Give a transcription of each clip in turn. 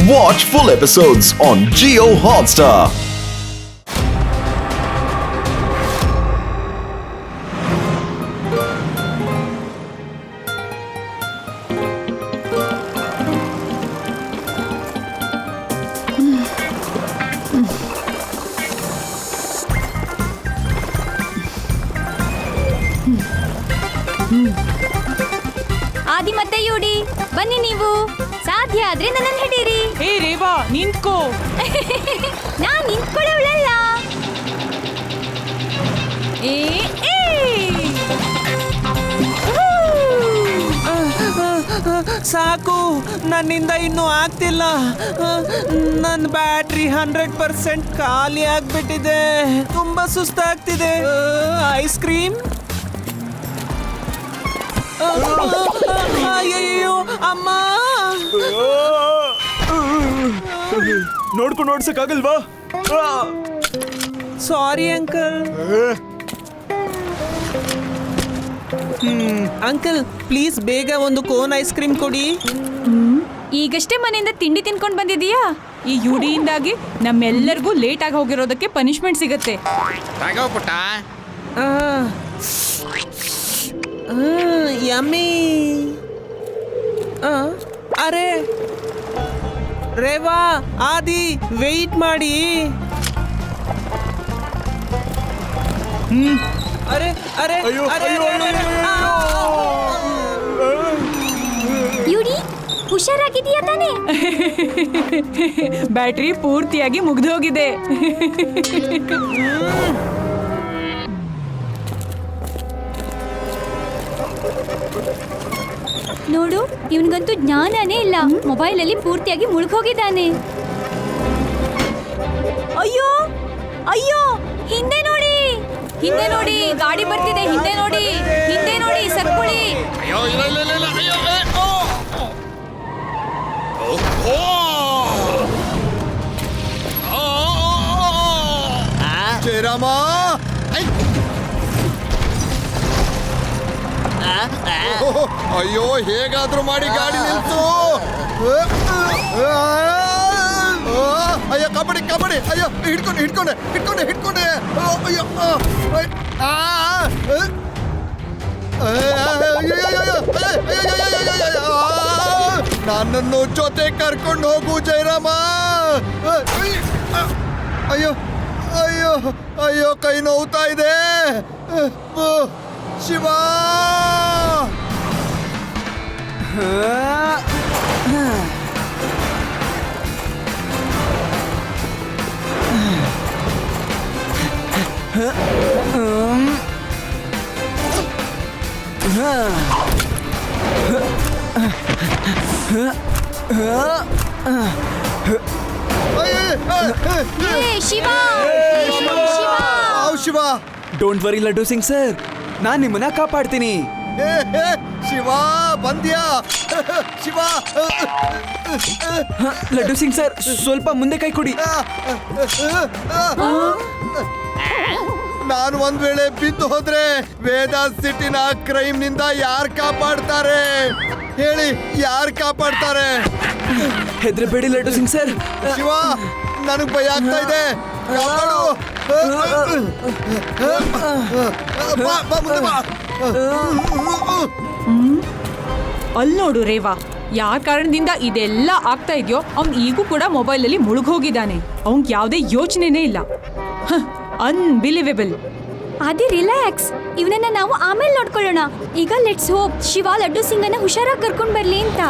Watch full episodes on Jio Hotstar. ಆದಿ ಮತ್ತೆ UD ಬನ್ನಿ, ನೀವು ಸಾಧ್ಯ ಆದ್ರೆ ನನ್ನನ್ನು ಹಿಡೀರಿ. ಹೇ ರೇವಾ, ನಿಂತ್ಕೋ. ನಾನ್ ನಿಂತ್ಕೊಳ್ಳೋಳಲ್ಲ. ಸಾಕು, ನನ್ನಿಂದ ಇನ್ನೂ ಆಗ್ತಿಲ್ಲ. ನನ್ನ ಬ್ಯಾಟ್ರಿ 100% ಖಾಲಿ ಆಗ್ಬಿಟ್ಟಿದೆ. ತುಂಬಾ ಸುಸ್ತಾಗ್ತಿದೆ. Ice cream. ಅಯ್ಯಯ್ಯೋ ಅಮ್ಮ, ನೋಡ್ಕೊಂಡು ಓಡ್ಸಕ್ಕಾಗಲ್ವಾ? Sorry uncle. ಅಂಕಲ್ ಪ್ಲೀಸ್ ಬೇಗ ಒಂದು ಕೋನ್ ಐಸ್ ಕ್ರೀಮ್ ಕೊಡಿ. ಈಗಷ್ಟೇ ಮನೆಯಿಂದ ತಿಂಡಿ ತಿನ್ಕೊಂಡು ಬಂದಿದೀಯಾ? ಈ ಯುಡಿಯಿಂದಾಗಿ ನಮ್ಮೆಲ್ಲರಿಗೂ ಲೇಟ್ ಆಗಿ ಹೋಗಿರೋದಕ್ಕೆ ಪನಿಷ್ಮೆಂಟ್ ಸಿಗತ್ತೆ. ಯಮ್ಮಿ. ಅರೆ ರೇವಾ, ಆದಿ ವೆಯ್ಟ್ ಮಾಡಿ. ಅರೆ ಅರೆ ಅರೆ ಯುಡಿ, ಹುಷಾರಾಗಿದೀಯಾ ತಾನೇ? ಬ್ಯಾಟ್ರಿ ಪೂರ್ತಿಯಾಗಿ ಮುಗ್ದೋಗಿದೆ. ನೋಡು, ಇವನ್ಗಂತೂ ಜ್ಞಾನನೇ ಇಲ್ಲ. ಮೊಬೈಲ್ ಅಲ್ಲಿ ಪೂರ್ತಿಯಾಗಿ ಮುಳುಗೋಗಿದ್ದಾನೆ. ಅಯ್ಯೋ ಅಯ್ಯೋ, ಹಿಂದೆ ನೋಡಿ, ಹಿಂದೆ ನೋಡಿ, ಗಾಡಿ ಬರ್ತಿದೆ. ಹಿಂದೆ ನೋಡಿ, ಹಿಂದೆ ನೋಡಿ, ಸರ್ಕೊಳ್ಳಿ. ಅಯ್ಯೋ, ಇಲ್ಲ ಇಲ್ಲ ಇಲ್ಲ ಇಲ್ಲ, ಅಯ್ಯೋ, ಜಯರಾಮ, ಅಯ್ಯೋ, ಹೇಗಾದ್ರೂ ಮಾಡಿ ಗಾಡಿ ನಿಲ್ಸು. ಅಯ್ಯೋ, ಕಬಡ್ಡಿ ಕಬಡ್ಡಿ, ಅಯ್ಯೋ, ಹಿಡ್ಕೊಂಡೆ ಅಯ್ಯೋ, ನನ್ನನ್ನು ಜೊತೆ ಕರ್ಕೊಂಡು ಹೋಗು ಜಯರಾಮ. ಅಯ್ಯೋ ಅಯ್ಯೋ ಅಯ್ಯೋ, ಕೈ ನೋವ್ತಾ ಇದೆ. Shiva, Shiva, Shiva, don't worry Laddu Singh sir, ನಾನ್ ನಿಮ್ಮನ್ನ ಕಾಪಾಡ್ತೀನಿ. ಶಿವ ಬಂದ್ಯಾ? ಶಿವ, ಲಡ್ಡು ಸಿಂಗ್ ಸರ್, ಸ್ವಲ್ಪ ಮುಂದೆ ಕೈ ಕೊಡಿ. ನಾನು ಒಂದ್ ವೇಳೆ ಬಿದ್ದು ಹೋದ್ರೆ ವೇದಾಂತ್ ಸಿಟಿನ ಕ್ರೈಮ್ ನಿಂದ ಯಾರು ಕಾಪಾಡ್ತಾರೆ ಹೇಳಿ? ಯಾರು ಕಾಪಾಡ್ತಾರೆ? ಹೆದ್ರಬೇಡಿ ಲಡ್ಡು ಸಿಂಗ್ ಸರ್. ಶಿವ, ನನಗ್ ಭಯ ಆಗ್ತಾ ಇದೆ. ಕಾಪಾಡು. ಬಾ, ಮುಂದೆ ಬಾ. ಅಲ್ಲಿ ನೋಡು ರೇವಾ, ಯಾರ ಕಾರಣದಿಂದ ಇದೆಲ್ಲ ಆಗ್ತಾ ಇದೆಯೋ ಅವ್ನು ಈಗೂ ಕೂಡ ಮೊಬೈಲಲ್ಲಿ ಮುಳುಗೋಗಿದ್ದಾನೆ. ಅವ್ನಿಗೆ ಯಾವುದೇ ಯೋಚನೆನೇ ಇಲ್ಲ. ಅನ್ಬಿಲಿವೇಬಲ್. ಆದಿ ರಿಲ್ಯಾಕ್ಸ್, ಇವನನ್ನ ನಾವು ಆಮೇಲೆ ನೋಡ್ಕೊಳ್ಳೋಣ. ಈಗ ಲೆಟ್ಸ್ ಹೋಪ್ ಶಿವ ಲಡ್ಡು ಸಿಂಗನ್ನ ಹುಷಾರಾಗಿ ಕರ್ಕೊಂಡ್ ಬರ್ಲಿ ಅಂತ.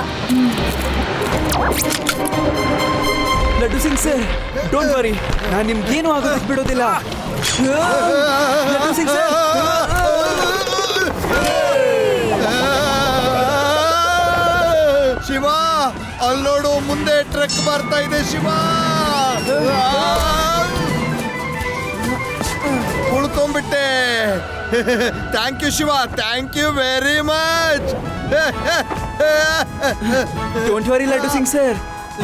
Laddu Singh sir, don't worry, ನಾನ್ ನಿಮ್ಗೇನು ಆಗೋದಕ್ಕೆ ಬಿಡೋದಿಲ್ಲ. ಲಡ್ಡು ಸಿಂಗ್ ಸರ್, ಶಿವ, ಅಲ್ಲಿ ನೋಡು, ಮುಂದೆ ಟ್ರಕ್ ಬರ್ತಾ ಇದೆ. ಶಿವ, ಉಳ್ಕೊಂಡ್ಬಿಟ್ಟೆ. Thank you Shiva, thank you very much. Don't worry Laddu Singh sir,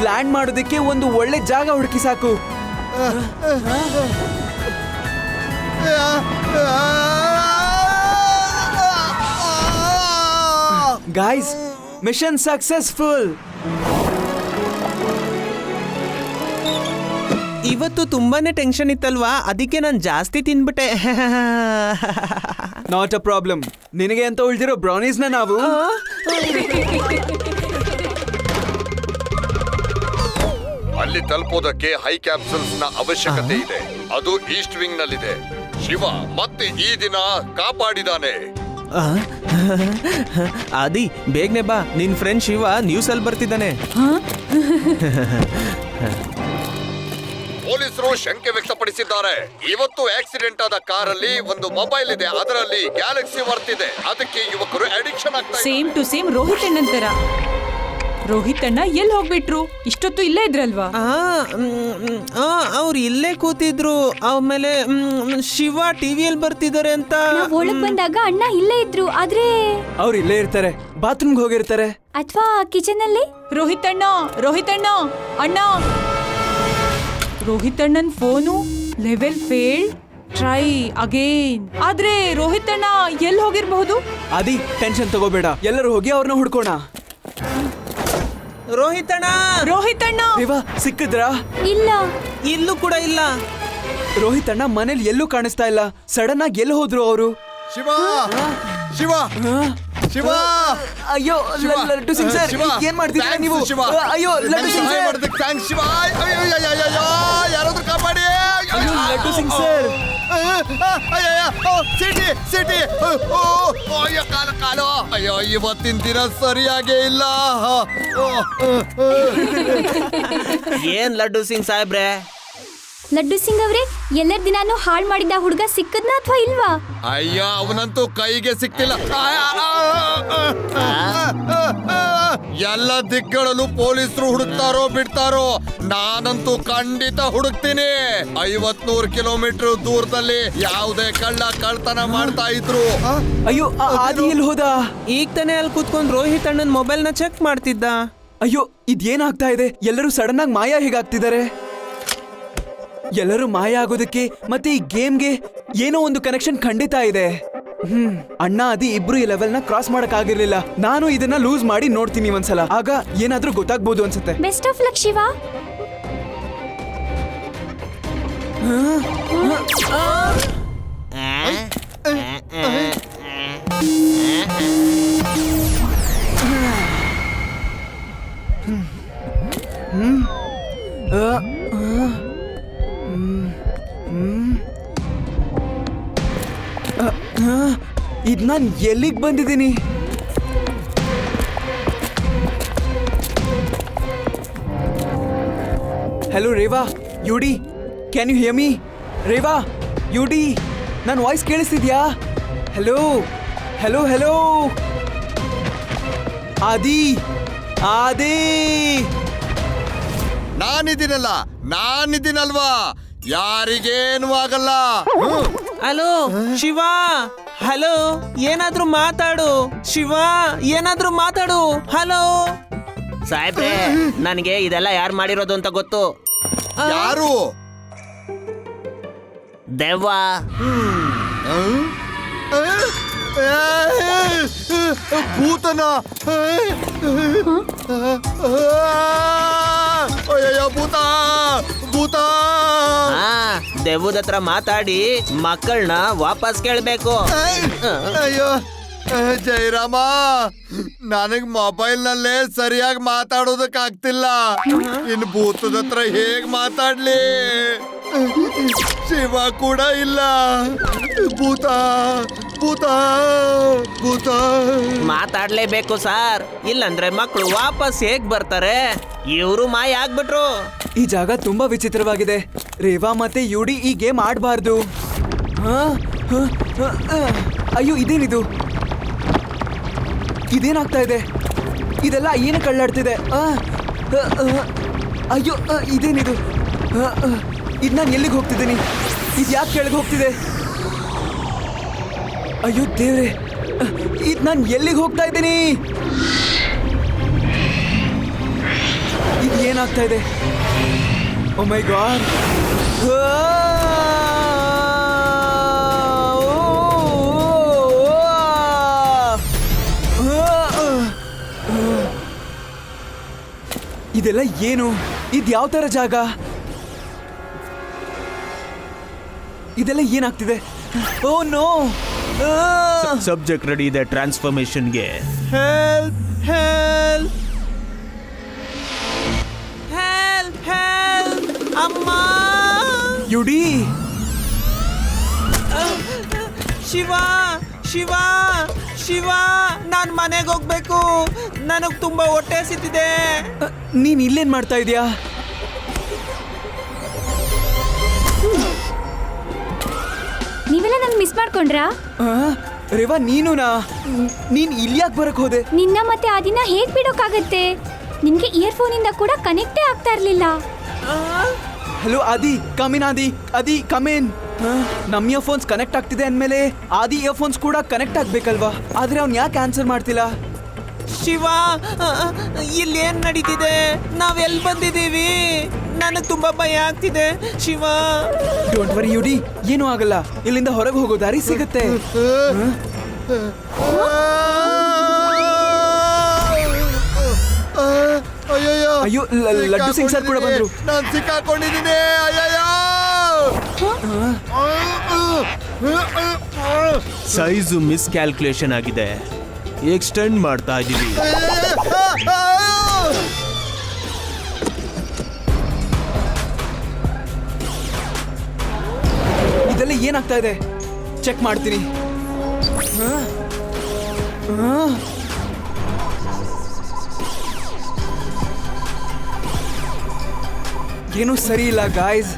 land ಮಾಡೋದಕ್ಕೆ ಒಂದು ಒಳ್ಳೆ ಜಾಗ ಹುಡುಕಿ ಸಾಕು. Guys, mission successful. ಇವತ್ತು ತುಂಬಾನೇ ಟೆನ್ಷನ್ ಇತ್ತಲ್ವಾ, ಅದಕ್ಕೆ ನಾನು ಜಾಸ್ತಿ ತಿನ್ಬಿಟ್ಟೆ. Not a problem. ನಿನಗೆ ಅಂತ ಉಳಿದಿರೋ ಬ್ರೌನೀಸ್ನ ನಾವು ಅಲ್ಲಿ ತಲುಪೋದಕ್ಕೆ ಹೈ ಕ್ಯಾಪ್ಸೂಲ್ಸ್ ನ ಅವಶ್ಯಕತೆ ಇದೆ. ಅದು ಈಸ್ಟ್ ವಿಂಗ್ ನಲ್ಲಿದೆ. ಶಿವ ಮತ್ತೆ ಈ ದಿನ ಕಾಪಾಡಿದಾನೆ. ಆದಿ ಬೇಗನೆ ಬಾ, ನಿನ್ ಫ್ರೆಂಡ್ ಶಿವ ನ್ಯೂಸ್ ಅಲ್ಲಿ ಬರ್ತಿದ್ದಾನೆ. ಪೊಲೀಸರು ಶಂಕೆ ವ್ಯಕ್ತಪಡಿಸಿದ್ದಾರೆ. ಇವತ್ತು ಆಕ್ಸಿಡೆಂಟ್ ಆದ ಕಾರಲ್ಲಿ ಒಂದು ಮೊಬೈಲ್ ಇದೆ, ಅದರಲ್ಲಿ ಗ್ಯಾಲಕ್ಸಿ ಬರ್ತಿದೆ. ಅದಕ್ಕೆ ಯುವಕರು ಅಡಿಕ್ಷನ್ ಆಗ್ತಾರೆ. ಸೇಮ್ ಟು ಸೇಮ್ ರೋಹಿತ್ ಅಣ್ಣನ್ ತರ. ರೋಹಿತ್ ಅಣ್ಣ ಎಲ್ಲಿ ಹೋಗ್ಬಿಟ್ರು? ಇಷ್ಟೊತ್ತು ಇಲ್ಲೇ ಇದ್ರಲ್ವಾ? ಅವ್ರು ಇಲ್ಲೇ ಕೂತಿದ್ರು. ಆಮೇಲೆ ಶಿವ ಟಿವಿಯಲ್ಲಿ ಬರ್ತಿದ್ದಾರೆ ಅಂತ. ನಾವ್ ಒಳಗ್ ಬಂದಾಗ ಅಣ್ಣ ಇಲ್ಲೇ ಇದ್ರು, ಆದ್ರೆ ಅವ್ರು ಇಲ್ಲೇ ಇರ್ತಾರೆ, ಬಾತ್ರೂಮ್ಗೆ ಹೋಗಿರ್ತಾರೆ. ಅಥವಾ ಕಿಚನ್ ಅಲ್ಲಿ. ರೋಹಿತ್ ಅಣ್ಣ, ರೋಹಿತ್ ಅಣ್ಣ, ಅಣ್ಣ. ರೋಹಿತ್ ಅಣ್ಣನ್ phone level failed, try again. ಆದ್ರೆ ರೋಹಿತ್ ಅಣ್ಣ ಎಲ್ಲಿ ಹೋಗಿರ್ಬಹುದು? ಆದಿ ಟೆನ್ಷನ್ ತಗೋಬೇಡ, ಎಲ್ಲರೂ ಹೋಗಿ ಅವ್ರನ್ನ ಹುಡ್ಕೋಣ. ರೋಹಿತ್ ಅಣ್ಣ, ರೋಹಿತ್ ಅಣ್ಣ ರೇವಾ ಸಿಕ್ಕಿದ್ರಾ? ಇಲ್ಲ. ಇಲ್ಲೂ ಕೂಡ ಇಲ್ಲ. ರೋಹಿತ್ ಅಣ್ಣ ಮನೇಲಿ ಎಲ್ಲೂ ಕಾಣಿಸ್ತಾ ಇಲ್ಲ. ಸಡನ್ ಆಗಿ ಎಲ್ಲಿ ಹೋದ್ರು ಅವರು? ಶಿವ ಶಿವ ಶಿವ ಅಯ್ಯೋ ಲಡ್ಡು ಸಿಂಗ್ ಸರ್, ಏನ್ ಮಾಡ್ತಿದ್ದೀರಾ ನೀವು? ಅಯ್ಯೋ ಲಡ್ಡು ಸಿಂಗ್ ಸರ್, ಥ್ಯಾಂಕ್ಸ್ ಶಿವ. ಯಾರಾದ್ರೂ ಕಾಪಾಡಿ. ಅಯ್ಯೋ Laddu Singh sir, city city. ಅಯ್ಯೋ ಕಾಲು. ಅಯ್ಯೋ ಇವತ್ತಿನ ದಿನ ಸರಿಯಾಗೇ ಇಲ್ಲ. ಏನ್ ಲಡ್ಡು ಸಿಂಗ್ ಸಾಹೇಬ್ರೆ? ಲಡ್ಡು ಸಿಂಗ್ ಅವ್ರೆ, ಎಲ್ಲರ ದಿನಾನು ಹಾಳ್ ಮಾಡಿದ ಹುಡುಗ ಸಿಕ್ಕದ್ನಾ ಅಥವಾ ಇಲ್ವಾ? ಅಯ್ಯೋ ಅವನಂತೂ ಕೈಗೆ ಸಿಕ್ತಿಲ್ಲ. ಎಲ್ಲ ದಿಕ್ಕುಗಳಲ್ಲೂ ಪೊಲೀಸರು ಹುಡುಕ್ತಾರೋ ಬಿಡ್ತಾರೋ, ನಾನಂತೂ ಖಂಡಿತ ಹುಡುಕ್ತೀನಿ. 50-100 ಕಿಲೋಮೀಟರ್ ದೂರದಲ್ಲಿ ಯಾವುದೇ ಕಳ್ಳತನ ಮಾಡ್ತಾ ಇದ್ರು. ಅಯ್ಯೋ ಆದಿ ಎಲ್ಲಿ ಹೋದ? ಈಗ ತಾನೇ ಅಲ್ಲಿ ಕೂತ್ಕೊಂಡು ರೋಹಿತ್ ಅಣ್ಣನ್ ಮೊಬೈಲ್ ನ ಚೆಕ್ ಮಾಡ್ತಿದ್ದ. ಅಯ್ಯೋ ಇದೇನಾಗ್ತಾ ಇದೆ? ಎಲ್ಲರೂ ಸಡನ್ ಆಗಿ ಮಾಯ ಹೇಗಾಗ್ತಿದ್ದಾರೆ? ಎಲ್ಲರೂ ಮಾಯ ಆಗೋದಕ್ಕೆ ಮತ್ತೆ ಈ ಗೇಮ್ಗೆ ಏನೋ ಒಂದು ಕನೆಕ್ಷನ್ ಖಂಡಿತ ಇದೆ. ಅಣ್ಣ ಅದಿ ಇಬ್ರು ಈ ಲೆವೆಲ್ ನ ಕ್ರಾಸ್ ಮಾಡಕ್ ಆಗಿರ್ಲಿಲ್ಲ. ನಾನು ಇದನ್ನ ಲೂಸ್ ಮಾಡಿ ನೋಡ್ತೀನಿ ಒಂದ್ಸಲ, ಆಗ ಏನಾದ್ರೂ ಗೊತ್ತಾಗ್ಬೋದು ಅನ್ಸುತ್ತೆ. Best of luck Shiva. ಇದ್ ನಾನ್ ಎಲ್ಲಿಗ್ ಬಂದಿದ್ದೀನಿ? ಹಲೋ ರೇವಾ, ಯುಡಿ, can you hear me? Reva, ಯುಡಿ, ನನ್ನ ವಾಯ್ಸ್ ಕೇಳಿಸ್ತಿದ್ಯಾ? Hello hello hello. Adi Adi, ನಾನಿದ್ದೀನಲ್ವಾ, ಯಾರಿಗೇನು ಆಗಲ್ಲ. ಹಲೋ ಶಿವ, ಹಲೋ, ಏನಾದ್ರೂ ಮಾತಾಡು. ಶಿವ, ಏನಾದ್ರೂ ಮಾತಾಡು. ಹಲೋ ಸಾಹೇಬ್ರೆ, ನನಗೆ ಇದೆಲ್ಲ ಯಾರು ಮಾಡಿರೋದು ಅಂತ ಗೊತ್ತು. ಯಾರು? ದೆವ್ವ. ಭೂತನ. ಅಯ್ಯಯ್ಯೋ ಭೂತ ಭೂತ. ದೆವ್ವದ ಹತ್ರ ಮಾತಾಡಿ ಮಕ್ಕಳನ್ನ ವಾಪಸ್ ಕೇಳ್ಬೇಕು. ಅಯ್ಯೋ ಜಯರಾಮ, ನನಗ್ ಮೊಬೈಲ್ ನಲ್ಲೇ ಸರಿಯಾಗಿ ಮಾತಾಡೋದಕ್ ಆಗ್ತಿಲ್ಲ. ಇನ್ನು ಭೂತದ ಹತ್ರ ಹೇಗ್ ಮಾತಾಡ್ಲಿ? ಶಿವ ಕೂಡ ಇಲ್ಲ. ಭೂತ ಭೂತ ಭೂತ. ಮಾತಾಡ್ಲೇಬೇಕು ಸರ್, ಇಲ್ಲಂದ್ರೆ ಮಕ್ಕಳು ವಾಪಸ್ ಹೇಗ್ ಬರ್ತಾರೆ? ಇವರು ಮಾಯ ಆಗ್ಬಿಟ್ರು. ಈ ಜಾಗ ತುಂಬಾ ವಿಚಿತ್ರವಾಗಿದೆ. ರೇವಾ ಮತ್ತೆ ಯುಡಿ ಈ ಗೇಮ್ ಆಡಬಾರ್ದು. ಅಯ್ಯೋ ಇದೇನಿದು? ಇದೇನಾಗ್ತಾ ಇದೆ? ಇದೆಲ್ಲ ಏನು ಕಳ್ಳಾಡ್ತಿದೆ? ಅಯ್ಯೋ ಇದೇನಿದು? ಇದು ನಾನು ಎಲ್ಲಿಗೆ ಹೋಗ್ತಿದ್ದೀನಿ? ಇದು ಯಾಕೆ ಕೆಳಗೆ ಹೋಗ್ತಿದೆ? ಅಯ್ಯೋ ದೇವ್ರೆ, ಇದು ನಾನು ಎಲ್ಲಿಗೆ ಹೋಗ್ತಾ ಇದ್ದೀನಿ? ಇದು ಏನಾಗ್ತಾ ಇದೆ? ಓ ಮೈ ಗಾಡ್. ಇದೆಲ್ಲ ಏನು? ಇದು ಯಾವ ತರ ಜಾಗ? ಇದೆಲ್ಲ ಏನಾಗ್ತಿದೆ? Oh no! ಸಬ್ಜೆಕ್ಟ್ ರೆಡಿ ಇದೆ ಟ್ರಾನ್ಸ್ಫಾರ್ಮೇಶನ್ಗೆ. ಹೆಲ್ಪ್ ಹೆಲ್ಪ್ ಹೆಲ್ಪ್ ಹೆಲ್ಪ್ ಅಮ್ಮ! ಯುಡಿ! ಶಿವ ಶಿವ ಶಿವ, ನಾನು ಮನೆಗೆ ಹೋಗ್ಬೇಕು. ನನಗೆ ತುಂಬಾ ಹೊಟ್ಟೆ ಹಸಿತಿದೆ. ನೀನ್ ಇಲ್ಲೇನ್ ಮಾಡ್ತಾ ಇದೀಯಾ? ನೀವೆಲ್ಲ ನನ್ ಮಿಸ್ ಮಾಡ್ಕೊಂಡ್ರಾ? ರೇವಾ, ನೀನುನಾ? ನೀನ್ ಇಲ್ಲಿ ಯಾಕೆ ಬರಕ್ ಹೋದೆ? ನಿನ್ನ ಮತ್ತೆ ಆ ದಿನ ಹೇಗ್ ಬಿಡೋಕ್ಕಾಗತ್ತೆ? ನಿನ್ಗೆ ಇಯರ್ಫೋನ್ ಇಂದ ಕೂಡ ಕನೆಕ್ಟೇ ಆಗ್ತಾ ಇರ್ಲಿಲ್ಲ. ಹಲೋ ಆದಿ, ಕಮಿನ್ ಆದಿ. ಆದಿ ಕಮಿನ್. ನಮ್ ಇಯರ್ಫೋನ್ಸ್ ಕನೆಕ್ಟ್ ಆಗ್ತಿದೆ ಅಂದ್ಮೇಲೆ ಆದಿ ಇಯರ್ಫೋನ್ಸ್ ಕೂಡ ಕನೆಕ್ಟ್ ಆಗ್ಬೇಕಲ್ವಾ? ಆದ್ರೆ ಅವ್ನ್ ಯಾಕೆ ಆನ್ಸರ್ ಮಾಡ್ತಿಲ್ಲ? ಶಿವ, ಇಲ್ಲಿ ಏನ್ ನಡೀತಿದೆ? ನಾವ್ ಎಲ್ಲಿ ಬಂದಿದ್ದೀವಿ? ನನಗೆ ತುಂಬಾ ಭಯ ಆಗ್ತಿದೆ ಶಿವ. ಡೋಂಟ್ ವರಿ ಯುಡಿ, ಏನೂ ಆಗಲ್ಲ. ಇಲ್ಲಿಂದ ಹೊರಗೆ ಹೋಗೋ ದಾರಿ ಸಿಗುತ್ತೆ. ಅಯ್ಯೋ, ಲಡ್ಡು ಸಿಂಗ್ ಸರ್ ಕೂಡ ಬಂದ್ರು. ನಾನು ಸಿಕ್ಕಾಕೊಂಡಿದ್ದೀನಿ. ಸೈಜು ಮಿಸ್ ಕ್ಯಾಲ್ಕುಲೇಷನ್ ಆಗಿದೆ. ಎಕ್ಸ್ಟೆಂಡ್ ಮಾಡ್ತಾ ಇದೀವಿ. ಇದೆಲ್ಲ ಏನಾಗ್ತಾ ಇದೆ? ಚೆಕ್ ಮಾಡ್ತೀನಿ. ಏನೂ ಸರಿ ಇಲ್ಲ ಗಾಯ್ಸ್.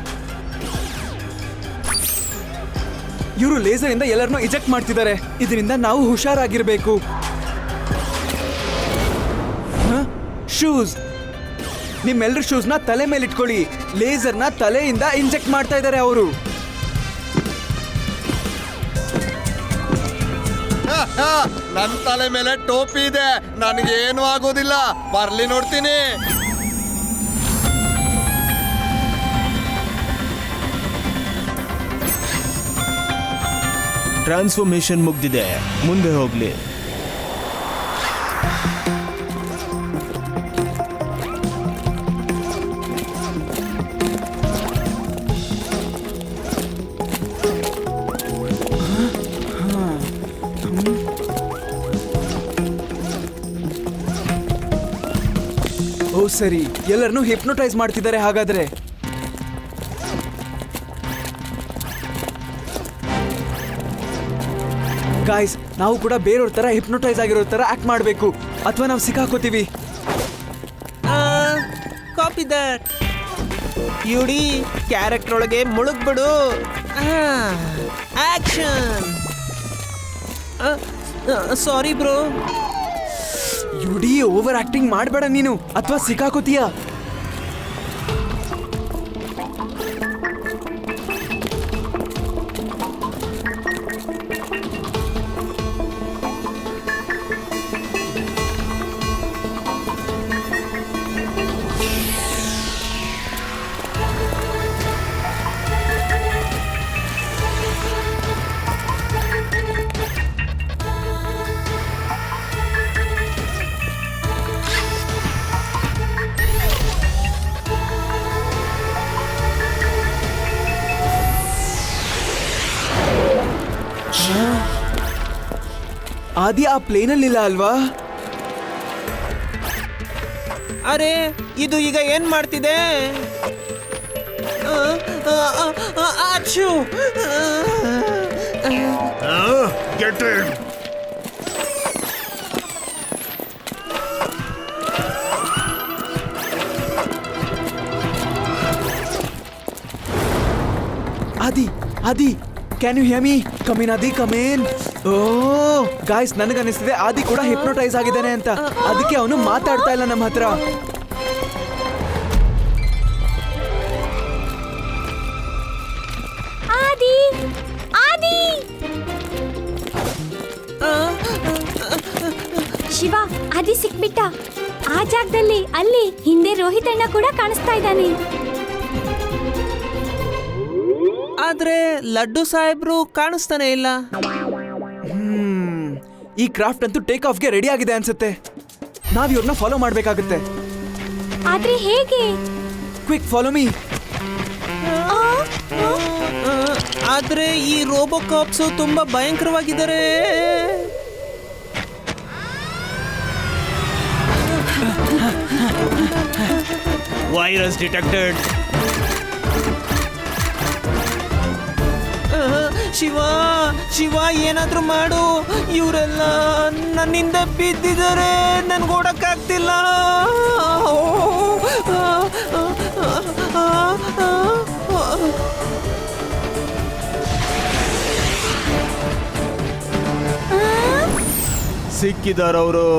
ಇವರು ಲೇಸರ್ ಇಂದ ಎಲ್ಲರನ್ನೂ ಇಜೆಕ್ಟ್ ಮಾಡ್ತಿದ್ದಾರೆ. ಇದರಿಂದ ನಾವು ಹುಷಾರಾಗಿರ್ಬೇಕು. ಶೂಸ್, ನಿಮ್ಮೆಲ್ಲರ ಶೂಸ್ನ ತಲೆ ಮೇಲೆ ಇಟ್ಕೊಳ್ಳಿ. ಲೇಸರ್ನ ತಲೆಯಿಂದ ಇಂಜೆಕ್ಟ್ ಮಾಡ್ತಾ ಇದ್ದಾರೆ ಅವರು. ನನ್ನ ತಲೆ ಮೇಲೆ ಟೋಪಿ ಇದೆ, ನನಗೇನು ಆಗೋದಿಲ್ಲ. ಬರ್ಲಿ ನೋಡ್ತೀನಿ. ಟ್ರಾನ್ಸ್ಫಾರ್ಮೇಶನ್ ಮುಗ್ದಿದೆ, ಮುಂದೆ ಹೋಗ್ಲಿ. ಓ ಸರಿ, ಎಲ್ಲರನ್ನೂ ಹಿಪ್ನೋಟೈಸ್ ಮಾಡ್ತಿದ್ದಾರೆ ಹಾಗಾದ್ರೆ. ಗಾಯ್ಸ್, ನಾವು ಕೂಡ ಬೇರೆಯವ್ರ ತರ ಹಿಪ್ನೋಟೈಸ್ ಆಗಿರೋ ತರ ಆಕ್ಟ್ ಮಾಡಬೇಕು, ಅಥವಾ ನಾವು ಸಿಕ್ಕಾಕೋತೀವಿ. Copy that. ಯುಡಿ, ಕ್ಯಾರೆಕ್ಟರ್ ಒಳಗೆ ಮುಳುಗ್ಬಿಡು. Action. Sorry bro. UD, over acting ಮಾಡಬೇಡ ನೀನು, ಅಥವಾ ಸಿಕ್ಕಾಕೋತೀಯ. ಆದಿ, ಆ ಪ್ಲೇನಲ್ಲಿಲ್ಲ ಅಲ್ವಾ? ಅರೆ, ಇದು ಈಗ ಏನ್ ಮಾಡ್ತಿದೆ? Adi, Adi, can you hear me? Come in Adi, come in. O guys, ನನಗನ್ನಿಸ್ತಿದೆ ಆದಿ ಕೂಡ ಹಿಪ್ನೋಟೈಸ್ ಆಗಿದ್ದಾನೆ ಅಂತ. ಅದಕ್ಕೆ ಅವನು ಮಾತಾಡ್ತಾ ಇಲ್ಲ ನಮ್ಮ ಹತ್ರ. ಆದಿ, ಆದಿ! ಶಿವ, ಆದಿ ಸಿಕ್ಬಿಟ್ಟ. ಆ ಜಾಗದಲ್ಲಿ, ಅಲ್ಲಿ ಹಿಂದೆ ರೋಹಿತ್ ಅಣ್ಣ ಕೂಡ ಕಾಣಿಸ್ತಾ ಇದ್ದಾನೆ. ಆದ್ರೆ ಲಡ್ಡು ಸಾಹೇಬ್ರು ಕಾಣಿಸ್ತಾನೆ ಇಲ್ಲ. ಈ ಕ್ರಾಫ್ಟ್ ಅಂತೂ ಟೇಕ್ ಆಫ್ಗೆ ರೆಡಿ ಆಗಿದೆ ಅನ್ಸುತ್ತೆ. ನಾವ್ ಇವ್ರನ್ನ ಫಾಲೋ ಮಾಡ್ಬೇಕಾಗುತ್ತೆ. ಆದ್ರೆ ಹೇಗೆ? Quick, follow me. ಆದ್ರೆ ಈ ರೋಬೋ ಕಾಪ್ಸು ತುಂಬಾ ಭಯಂಕರವಾಗಿದ್ದಾರೆ. Virus detected. ಶಿವ ಶಿವ ಏನಾದ್ರೂ ಮಾಡು, ಇವರೆಲ್ಲ ನನ್ನಿಂದ ಬಿದ್ದಿದ್ದಾರೆ, ನನ್ಗೆ ಓಡಕ್ಕಾಗ್ತಿಲ್ಲ. ಸಿಕ್ಕಿದಾರವರು.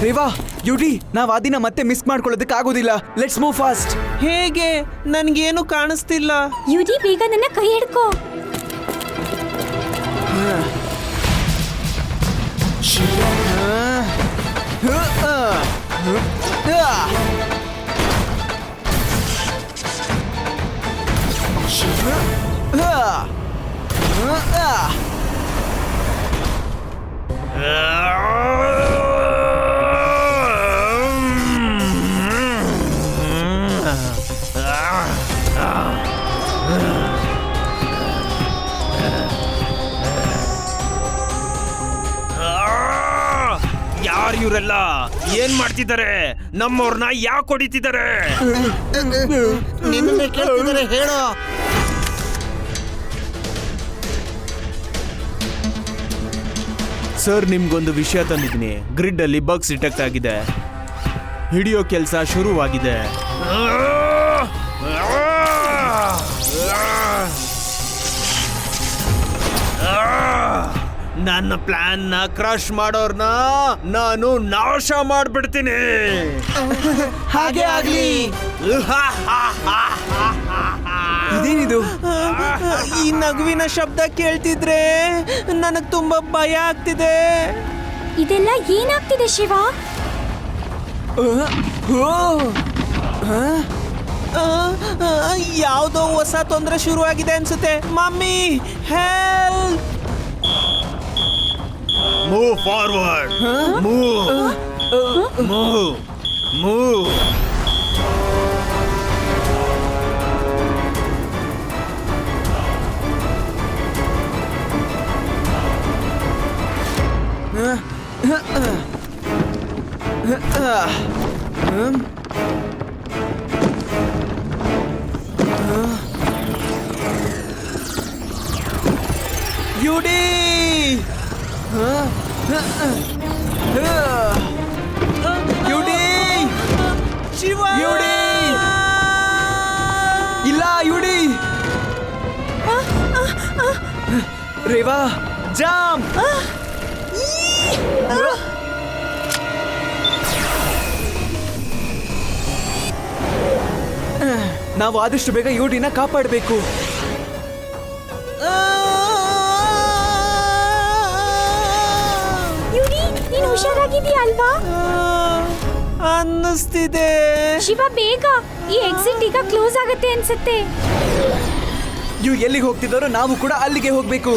ರೇವಾ, ಯುಡಿ, ನಾವ್ ಆ ದಿನ ಮತ್ತೆ ಮಿಸ್ ಮಾಡ್ಕೊಳ್ಳೋದಕ್ಕೆ ಆಗೋದಿಲ್ಲ. Let's move fast. ಹೇಗೆ? ನನ್ಗೇನು ಕಾಣಿಸ್ತಿಲ್ಲ. ಯುಡಿ, ಬೇಗ ನನ್ನ ಕೈ ಹಿಡ್ಕೋ. ಯಾರು ಇವರೆಲ್ಲ? ಏನ್ ಮಾಡ್ತಿದ್ದಾರೆ? ನಮ್ಮವ್ರನ್ನ ಯಾಕೆ ಹೊಡಿತಿದ್ದಾರೆ? ನಿನ್ನೆ ಕೇಳ್ತಿದ್ದಾರೆ, ಹೇಳೋ. ಸರ್, ನಿಮ್ಗೊಂದು ವಿಷಯ ತಂದಿದ್ದೀನಿ. ಗ್ರಿಡ್ ಅಲ್ಲಿ ಬಗ್ಸ್ ಡಿಟೆಕ್ಟ್ ಆಗಿದೆ. ಹಿಡಿಯೋ ಕೆಲಸ ಶುರುವಾಗಿದೆ. ನನ್ನ ಪ್ಲಾನ್ ನ ಕ್ರಶ್ ಮಾಡೋರ್ನ ನಾನು ನಾಶ ಮಾಡ್ಬಿಡ್ತೀನಿ. ಹಾಗೆ ಆಗ್ಲಿ. ಇದೇನಿದು? ಈ ನಗುವಿನ ಶಬ್ದ ಕೇಳ್ತಿದ್ರೆ ನನಗ್ ತುಂಬಾ ಭಯ ಆಗ್ತಿದೆ. ಇದೆಲ್ಲ ಏನಾಗ್ತಿದೆ ಶಿವ? ಯಾವುದೋ ಹೊಸ ತೊಂದರೆ ಶುರುವಾಗಿದೆ ಅನ್ಸುತ್ತೆ. Mummy, help! Move forward. Move move move. UD! UD! Shiva! UD! ಇಲ್ಲ, ಯುಡಿ! ರೇವಾ, ಜಂಪ್! ನಾವು ಆದಷ್ಟು ಬೇಗ ಯುಡಿನ ಕಾಪಾಡಬೇಕು. ಯುಡಿ, ನೀನು ಹುಷಾರಾಗಿದೀಯ ಅಲ್ವಾ? ಅನ್ನಿಸ್ತಿದೆ. ಶಿವ, ಬೇಗ, ಈ ಎಕ್ಸಿಟ್ ಈಗ ಕ್ಲೋಸ್ ಆಗತ್ತೆ ಅನ್ಸುತ್ತೆ. ಇವು ಎಲ್ಲಿಗೆ ಹೋಗ್ತಿದ್ದಾರೋ ನಾವು ಕೂಡ ಅಲ್ಲಿಗೆ ಹೋಗ್ಬೇಕು.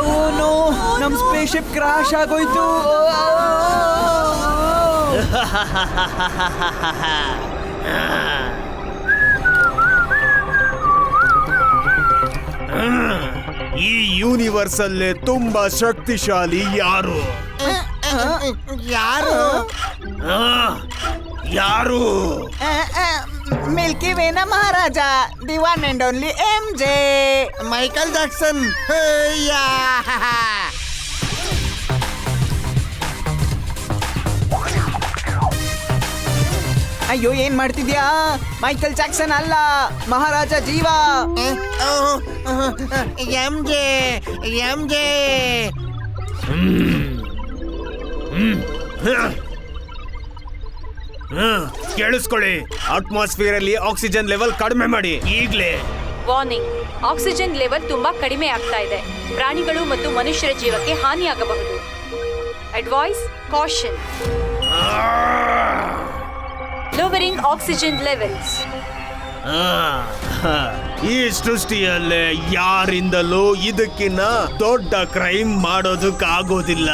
ಓ ನೋ, ನಮ್ ಸ್ಪೇಸ್ ಶಿಪ್ ಕ್ರಾಶ್ ಆಗೋಯ್ತು. ಈ ಯೂನಿವರ್ಸ್ ಅಲ್ಲೇ ತುಂಬಾ ಶಕ್ತಿಶಾಲಿ ಯಾರು? ಯಾರು? ಯಾರು? Milky Vena Maharaja, the one and only MJ. Michael Jackson. ಅಯ್ಯೋ, ಏನ್ ಮಾಡ್ತಿದ್ಯಾ? ಮೈಕಲ್ ಜಾಕ್ಸನ್ ಅಲ್ಲ, ಮಹಾರಾಜ ಜೀವ. MJ. ಕೇಳಿಸ್ಕೊಳ್ಳಿ, ಅಟ್ಮಾಸ್ಫಿಯರ್ ಅಲ್ಲಿ ಆಕ್ಸಿಜನ್ ಲೆವೆಲ್ ಕಡಿಮೆ ಮಾಡಿ ಈಗ್ಲೇ. ವಾರ್ನಿಂಗ್, ಆಕ್ಸಿಜನ್ ಲೆವೆಲ್ ತುಂಬಾ ಕಡಿಮೆ ಆಗ್ತಾ ಇದೆ. ಪ್ರಾಣಿಗಳು ಮತ್ತು ಮನುಷ್ಯರ ಜೀವಕ್ಕೆ ಹಾನಿಯಾಗಬಹುದು. Advice, caution. Lowering oxygen levels. ಈ ಸೃಷ್ಟಿಯಲ್ಲೇ ಯಾರಿಂದಲೂ ಇದಕ್ಕಿನ್ನ ದೊಡ್ಡ ಕ್ರೈಮ್ ಮಾಡೋದಕ್ಕಾಗೋದಿಲ್ಲ.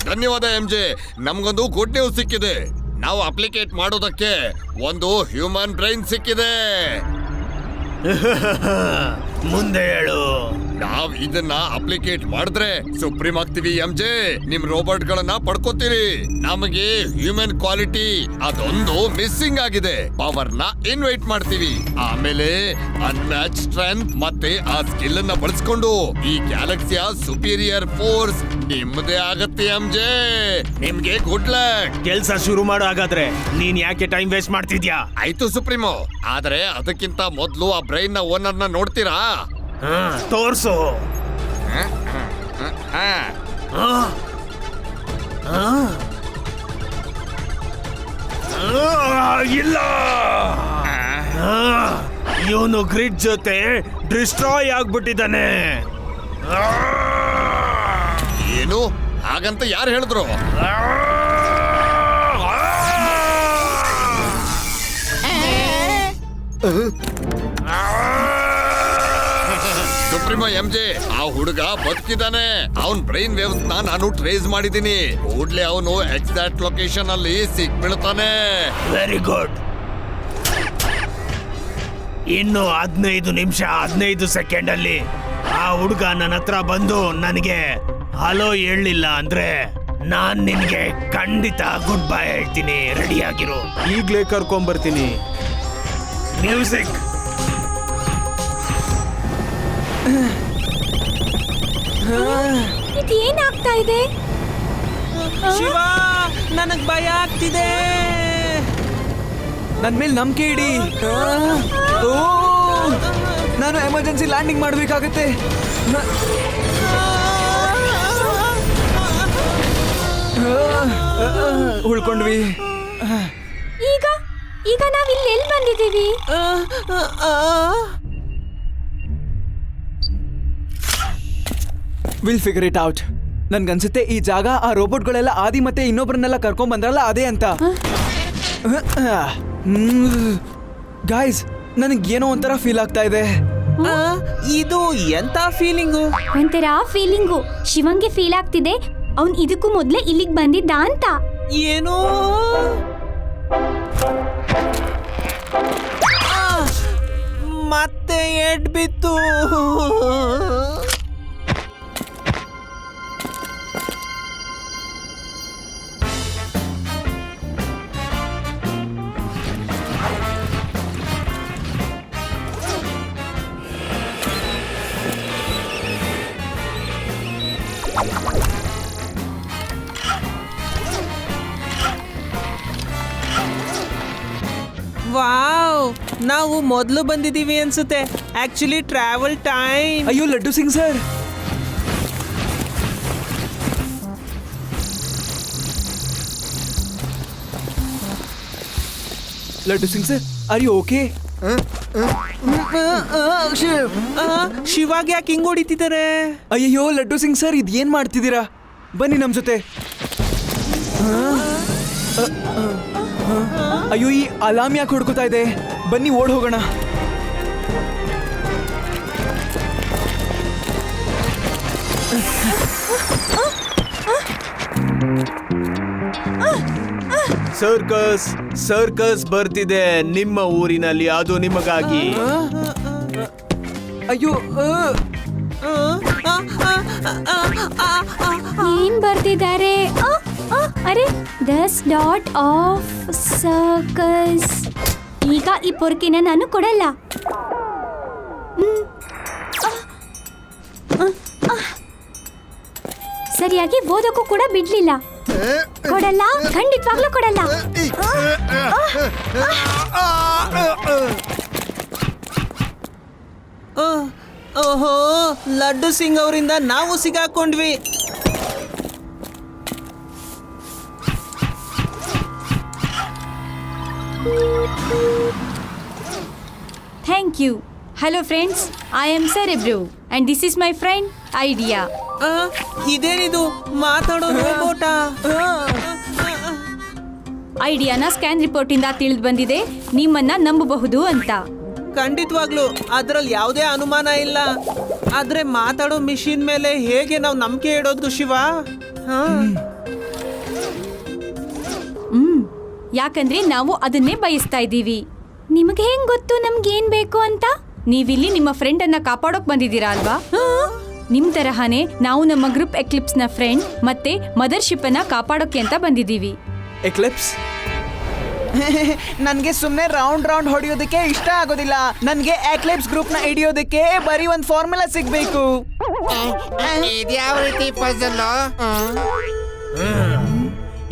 ಧನ್ಯವಾದ MJ. ನಮ್ಗೊಂದು ಗುಡ್ ನ್ಯೂಸ್ ಸಿಕ್ಕಿದೆ. ನಾವು ಅಪ್ಲಿಕೇಟ್ ಮಾಡೋದಕ್ಕೆ ಒಂದು ಹ್ಯೂಮನ್ ಬ್ರೈನ್ ಸಿಕ್ಕಿದೆ. ಮುಂದೆ ಹೇಳು. ನಾವ್ ಇದನ್ನ ಅಪ್ಲಿಕೇಟ್ ಮಾಡಿದ್ರೆ ಸುಪ್ರೀಂ ಆಗ್ತೀವಿ MJ. ನಿಮ್ ರೋಬೋಟ್ ಗಳನ್ನ ಪಡ್ಕೋತೀರಿ. ನಮಗೆ ಹ್ಯೂಮನ್ ಕ್ವಾಲಿಟಿ ಅದೊಂದು ಮಿಸ್ಸಿಂಗ್ ಆಗಿದೆ. ಪವರ್ ನ ಇನ್ವೈಟ್ ಮಾಡ್ತೀವಿ. ಆಮೇಲೆ ಅನ್ಮ್ಯಾಚ್ ಸ್ಟ್ರೆಂತ್ ಮತ್ತೆ ಆ ಸ್ಕಿಲ್ ಅನ್ನ ಬಳಸ್ಕೊಂಡು ಈ ಗ್ಯಾಲಕ್ಸಿಯ ಸುಪೀರಿಯರ್ ಫೋರ್ಸ್ ನಿಮ್ಮದೇ ಆಗತ್ತೆ MJ. ನಿಮ್ಗೆ ಗುಡ್ ಲಕ್. ಕೆಲ್ಸ ಶುರು ಮಾಡೋ ಹಾಗಾದ್ರೆ. ನೀನ್ ಯಾಕೆ ಟೈಮ್ ವೇಸ್ಟ್ ಮಾಡ್ತಿದ್ಯಾ? ಆಯ್ತು ಸುಪ್ರೀಮೋ, ಆದ್ರೆ ಅದಕ್ಕಿಂತ ಮೊದ್ಲು ಆ ಬ್ರೈನ್ ನ ಓನರ್ ನ ನೋಡ್ತೀರಾ? ತೋರ್ಸು. ಇಲ್ಲ, ಇವನು ಗ್ರಿಡ್ ಜೊತೆ ಡಿಸ್ಟ್ರಾಯ್ ಆಗ್ಬಿಟ್ಟಿದ್ದಾನೆ. ಏನು ಹಾಗಂತ ಯಾರು ಹೇಳಿದ್ರು? ಸುಪ್ರೀಮೋ MJ, ಆ ಹುಡುಗ ಬದುಕಿದ್ದಾನೆ. ಅವನ್ ಬ್ರೈನ್ ವೇವ್ಸ್ ನಾನು ಟ್ರೇಸ್ ಮಾಡಿದೀನಿ. ಕೂಡ್ಲೆ ಅವನು ಎಕ್ಸಾಕ್ಟ್ ಲೊಕೇಶನ್ ಅಲ್ಲಿ ಸಿಕ್ಬಿಡ್ತಾನೆ. Very good. ಇನ್ನು 15 ನಿಮಿಷ 15 ಸೆಕೆಂಡ್ ಅಲ್ಲಿ ಆ ಹುಡುಗ ನನ್ನ ಹತ್ರ ಬಂದು ನನಗೆ ಹಲೋ ಹೇಳಲಿಲ್ಲ ಅಂದ್ರೆ ನಾನ್ ನಿನ್ಗೆ ಖಂಡಿತ ಗುಡ್ ಬೈ ಹೇಳ್ತೀನಿ. ರೆಡಿ ಆಗಿರು. ಈಗ್ಲೇ ಕರ್ಕೊಂಡ್ಬರ್ತೀನಿ. ಮ್ಯೂಸಿಕ್. ಇದೇನಾಗ್ತಾ ಇದೆ? ಶಿವ, ನನಗ್ ಭಯ ಆಗ್ತಿದೆ. ನನ್ ಮೇಲೆ ನಂಬಿಕೆ ಇಡಿ. ಓ, ನಾನು ಎಮರ್ಜೆನ್ಸಿ ಲ್ಯಾಂಡಿಂಗ್ ಮಾಡ್ಬೇಕಾಗತ್ತೆ. ಉಳ್ಕೊಂಡ್ವಿ. ಈಗ ಈಗ ನಾವ್ ಇಲ್ಲಿ ಎಲ್ಲಿ ಬಂದಿದ್ದೀವಿ? Will figure it out. ನನ್ಗನ್ಸುತ್ತೆ ಈ ಜಾಗ ಆ ರೋಬೋಟ್ಗಳೆಲ್ಲ ಆದಿ ಮತ್ತೆ ಇನ್ನೊಬ್ರನ್ನೆಲ್ಲ ಕರ್ಕೊಂಡ್ ಬಂದ್ರಲ್ಲ ಅದೇ ಅಂತ. ಗಾಯ್ಸ್, ನನಗೇನೋ ಒಂಥರ ಫೀಲ್ ಆಗ್ತಾ ಇದೆ. ಇದು ಎಂತ ಫೀಲಿಂಗು? ಒಂಥರ ಫೀಲಿಂಗು. ಶಿವಂಗೆ ಫೀಲ್ ಆಗ್ತಿದೆ ಅವ್ನ್ ಇದಕ್ಕೂ ಮೊದ್ಲೇ ಇಲ್ಲಿಗೆ ಬಂದಿದ್ದ ಅಂತ. ಏನು? ಮತ್ತೆ ಎಡ್ ಬಿತ್ತು. ವಾವ್, ನಾವು ಮೊದಲು ಬಂದಿದ್ದೀವಿ ಅನ್ಸುತ್ತೆ. Actually travel time. ಅಯ್ಯೋ Laddu Singh sir, Laddu Singh sir, are you okay? ಶಿವಾಗ್ ಯಾಕೆ ಹಿಂಗ್ ಹೊಡಿತಿದ್ದಾರೆ? ಅಯ್ಯೋ ಲಡ್ಡು ಸಿಂಗ್ ಸರ್, ಇದೇನ್ ಮಾಡ್ತಿದ್ದೀರಾ? ಬನ್ನಿ ನಮ್ ಜೊತೆ. ಅಯ್ಯೋ, ಈ ಅಲಾರ್ಮ್ ಯಾಕೆ ಹೊಡ್ಕೋತಾ ಇದೆ? ಬನ್ನಿ ಓಡ್ ಹೋಗೋಣ. ಸರ್ಕಸ್ ಸರ್ಕಸ್ ಬರ್ತಿದೆ ನಿಮ್ಮ ಊರಿನಲ್ಲಿ, ಅದು ನಿಮಗಾಗಿ. ಅಯ್ಯೋ, ಏನ್ ಬರ್ತಿದ್ದಾರೆ? ಅರೆ, ದಸ್ ಡಾಟ್ ಆಫ್ ಸರ್ಕಸ್. ಈಗ ಈ ಪೊರ್ಕಿನ ನಾನು ಕೊಡಲ್ಲ. ಸರಿಯಾಗಿ ಓದಕ್ಕೂ ಕೂಡ ಬಿಡ್ಲಿಲ್ಲ. ಕೊಡಲ್ಲ, ಖಂಡಿತವಾಗ್ಲೂ ಕೊಡಲ್ಲ. ಓಹೋ, ಲಡ್ಡು ಸಿಂಗ್ ಅವರಿಂದ ನಾವು ಸಿಗಾಕೊಂಡ್ವಿ. Thank you. Hello friends, I am Cerebro and this is my friend Idea. ಇದೇನಿದು ಮಾತಾಡೋ ರೋಬೋಟ? ಐಡಿಯಾನ ಸ್ಕ್ಯಾನ್ ರಿಪೋರ್ಟ್ ಇಂದ ತಿಳಿದು ಬಂದಿದೆ ನಿಮ್ಮನ್ನ ನಂಬಬಹುದು ಅಂತ. ಖಂಡಿತವಾಗ್ಲು ಅದ್ರಲ್ಲಿ ಯಾವುದೇ ಅನುಮಾನ ಇಲ್ಲ. ಆದ್ರೆ ಮಾತಾಡೋ ಮಿಷಿನ್ ಮೇಲೆ ಹೇಗೆ ನಾವು ನಂಬಿಕೆ ಇಡೋದು ಶಿವ? ಯಾಕಂದ್ರೆ ನಾವು ಅದನ್ನೇ ಬಯಸ್ತಾ ಇದ್ದೀವಿ. ನಿಮಗೆ ಹೆಂಗ್ ಗೊತ್ತು ನಮ್ಗೇನ್ ಬೇಕು ಅಂತ? ನೀವಿಲ್ಲಿ ನಿಮ್ಮ ಫ್ರೆಂಡ್ ಅನ್ನ ಕಾಪಾಡೋಕ್ ಬಂದಿದ್ದೀರಾ ಅಲ್ವಾ? ನಿಮ್ ತರಹಾನೇ ನಾವು ನಮ್ಮ ಗ್ರೂಪ್ ಎಕ್ಲಿಪ್ಸ್ ನ ಫ್ರೆಂಡ್ ಮತ್ತೆ ಮದರ್ಶಿಪ್ ಅನ್ನ ಕಾಪಾಡೋಕೆ ಅಂತ ಬಂದಿದ್ದೀವಿ. ಎಕ್ಲಿಪ್ಸ್ ನನ್ಗೆ ಸುಮ್ನೆ ರೌಂಡ್ ಹೊಡೆಯೋದಕ್ಕೆ ಇಷ್ಟ ಆಗೋದಿಲ್ಲ. ನನ್ಗೆ ಎಕ್ಲಿಪ್ಸ್ ಗ್ರೂಪ್ ನ ಹಿಡಿಯೋದಕ್ಕೆ ಬರೀ ಒಂದ್ ಫಾರ್ಮುಲಾ ಸಿಗ್ಬೇಕು. ಇದ್ಯಾವ ರೀತಿ ಪಜಲ್?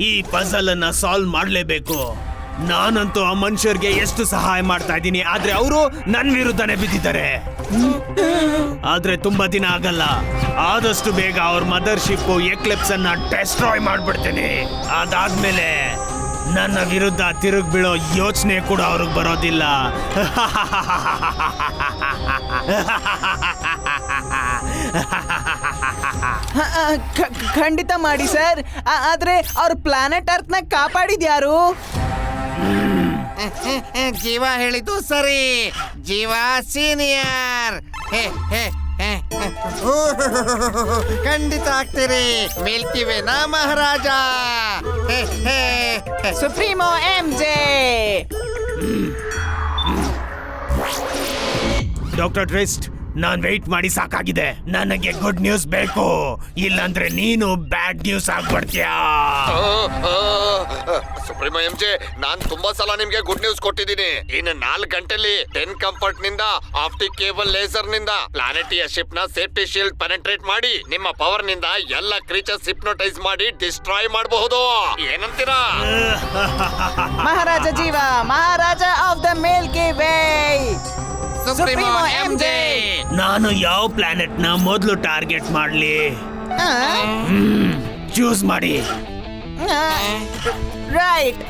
ಈ ಪಜಲ್ ಅನ್ನ ಸಾಲ್ವ್ ಮಾಡ್ಲೇಬೇಕು. ನಾನಂತೂ ಆ ಮನುಷ್ಯರಿಗೆ ಎಷ್ಟು ಸಹಾಯ ಮಾಡ್ತಾ ಇದ್ದೀನಿ, ಆದ್ರೆ ಅವರು ನನ್ ವಿರುದ್ಧನೇ ಬಿದ್ದಿದ್ದಾರೆ. ಆದ್ರೆ ತುಂಬಾ ದಿನ ಆಗಲ್ಲ, ಆದಷ್ಟು ಬೇಗ ಅವ್ರ ಮದರ್ಶಿಪ್ ಎಕ್ಲಿಪ್ಸ್ ಅನ್ನ ಡೆಸ್ಟ್ರಾಯ್ ಮಾಡ್ಬಿಡ್ತೇನೆ. ಅದಾದ್ಮೇಲೆ ನನ್ನ ವಿರುದ್ಧ ತಿರುಗಿ ಬೀಳೋ ಯೋಚನೆ ಕೂಡ ಅವ್ರಿಗೆ ಬರೋದಿಲ್ಲ. ಖಂಡಿತ ಮಾಡಿ ಸರ್. ಆದ್ರೆ ಅವ್ರ ಪ್ಲಾನೆಟ್ ಅರ್ತ್ ನ ಕಾಪಾಡಿದ್ಯಾರು? ಜೀವ ಹೇಳಿದ್ದು ಸರಿ. ಜೀವ ಸೀನಿಯರ್. ಖಂಡಿತ ಆಗ್ತೀರಿ. ಮಿಲ್ಕಿವೇನಾ ಮಹಾರಾಜ? Supremo MJ. ಡಾಕ್ಟರ್ ಟ್ವಿಸ್ಟ್, ನಾನ್ ವೆಯ್ಟ್ ಮಾಡಿ ಸಾಕಾಗಿದೆ. ನನಗೆ ಗುಡ್ ನ್ಯೂಸ್ ಬೇಕು, ಇಲ್ಲಾಂದ್ರೆ ನೀನು ಬ್ಯಾಡ್ ನ್ಯೂಸ್ ಆಗ್ಬಿಡ್ತೀಯಾ. ಸುಪ್ರೀಮೋ ಎಂಜೆ, ನಾನ್ ತುಂಬಾ ಸಲ ನಿಮ್ಗೆ ಗುಡ್ ನ್ಯೂಸ್ ಕೊಟ್ಟಿದ್ದೀನಿ. ಇನ್ನು 4 ಗಂಟೆಲಿ 10 ಕಂಫರ್ಟ್ ನಿಂದ ಆಪ್ಟಿಕ್ ಕೇಬಲ್ ಲೇಸರ್ ನಿಂದ ಪ್ಲಾನೆಟಿಯ ಶಿಪ್ ನ ಸೇಫ್ಟಿ ಶೀಲ್ಡ್ ಪೆನೆಟ್ರೇಟ್ ಮಾಡಿ ನಿಮ್ಮ ಪವರ್ ನಿಂದ ಎಲ್ಲ ಕ್ರೀಚರ್ಸ್ ಹಿಪ್ನೋಟೈಸ್ ಮಾಡಿ ಡಿಸ್ಟ್ರಾಯ್ ಮಾಡಬಹುದು. ಏನಂತೀರಾ? Maharaja Jeeva, Maharaja of the Milky Way. Supremo MJ, ನಾನು ಯಾವ ಪ್ಲಾನೆಟ್ ನ ಮೊದಲು ಟಾರ್ಗೆಟ್ ಮಾಡ್ಲಿ? ಚೂಸ್ ಮಾಡಿ. Right.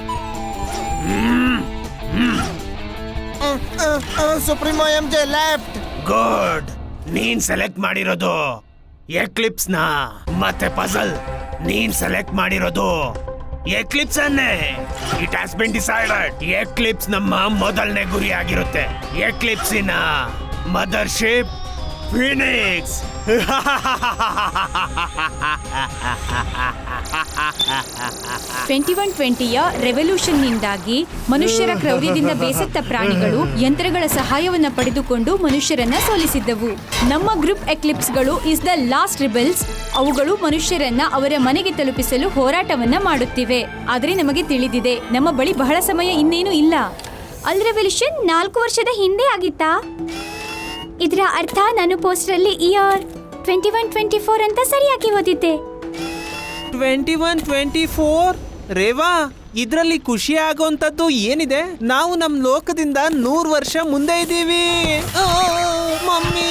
Supremo MJ left. Good. ನೀನ್ ಸೆಲೆಕ್ಟ್ ಮಾಡಿರೋದು ಎಕ್ಲಿಪ್ಸ್ ನ, ಮತ್ತೆ ಪಜಲ್ ನೀನ್ ಸೆಲೆಕ್ಟ್ ಮಾಡಿರೋದು ಎಕ್ಲಿಪ್ಸ್ ಅನ್ನೇ. It has been decided. Eclipse ನಮ್ಮ ಮೊದಲನೇ ಗುರಿ ಆಗಿರುತ್ತೆ. ಎಕ್ಲಿಪ್ಸಿನ ಮದರ್ಶಿಪ್ ಫೀನಿಕ್ಸ್. 2120ಯ ರೆವಲ್ಯೂಷನ್ನಿಂದಾಗಿ ಮನುಷ್ಯರ ಕ್ರೌರ್ಯದಿಂದ ಬೇಸತ್ತ ಪ್ರಾಣಿಗಳು ಯಂತ್ರಗಳ ಸಹಾಯವನ್ನ ಪಡೆದುಕೊಂಡು ಮನುಷ್ಯರನ್ನ ಸೋಲಿಸಿದ್ದವು. ನಮ್ಮ ಗ್ರೂಪ್ ಎಕ್ಲಿಪ್ಸ್ಗಳು ಇಸ್ ದ ಲಾಸ್ಟ್ ರಿಬೆಲ್ಸ್. ಅವುಗಳು ಮನುಷ್ಯರನ್ನ ಅವರ ಮನೆಗೆ ತಲುಪಿಸಲು ಹೋರಾಟವನ್ನ ಮಾಡುತ್ತಿವೆ. ಆದರೆ ನಮಗೆ ತಿಳಿದಿದೆ, ನಮ್ಮ ಬಳಿ ಬಹಳ ಸಮಯ ಇನ್ನೇನು ಇಲ್ಲ. ಅಲ್ ರೆವಲ್ಯೂಷನ್ 4 ವರ್ಷದ ಹಿಂದೆ ಆಗಿತ್ತಾ? ಇದರ ಅರ್ಥ ನಾನು ಪೋಸ್ಟರಲ್ಲಿ ಇಯರ್ 2124 ಅಂತ ಸರಿಯಾಗಿ ಓದಿದ್ದೆ. 2124 ರೇವಾ, ಇದ್ರಲ್ಲಿ ಖುಷಿ ಆಗೋಂಥದ್ದು ಏನಿದೆ? ನಾವು ನಮ್ ಲೋಕದಿಂದ 100 ವರ್ಷ ಮುಂದೆ ಇದ್ದೀವಿ. ಮಮ್ಮಿ,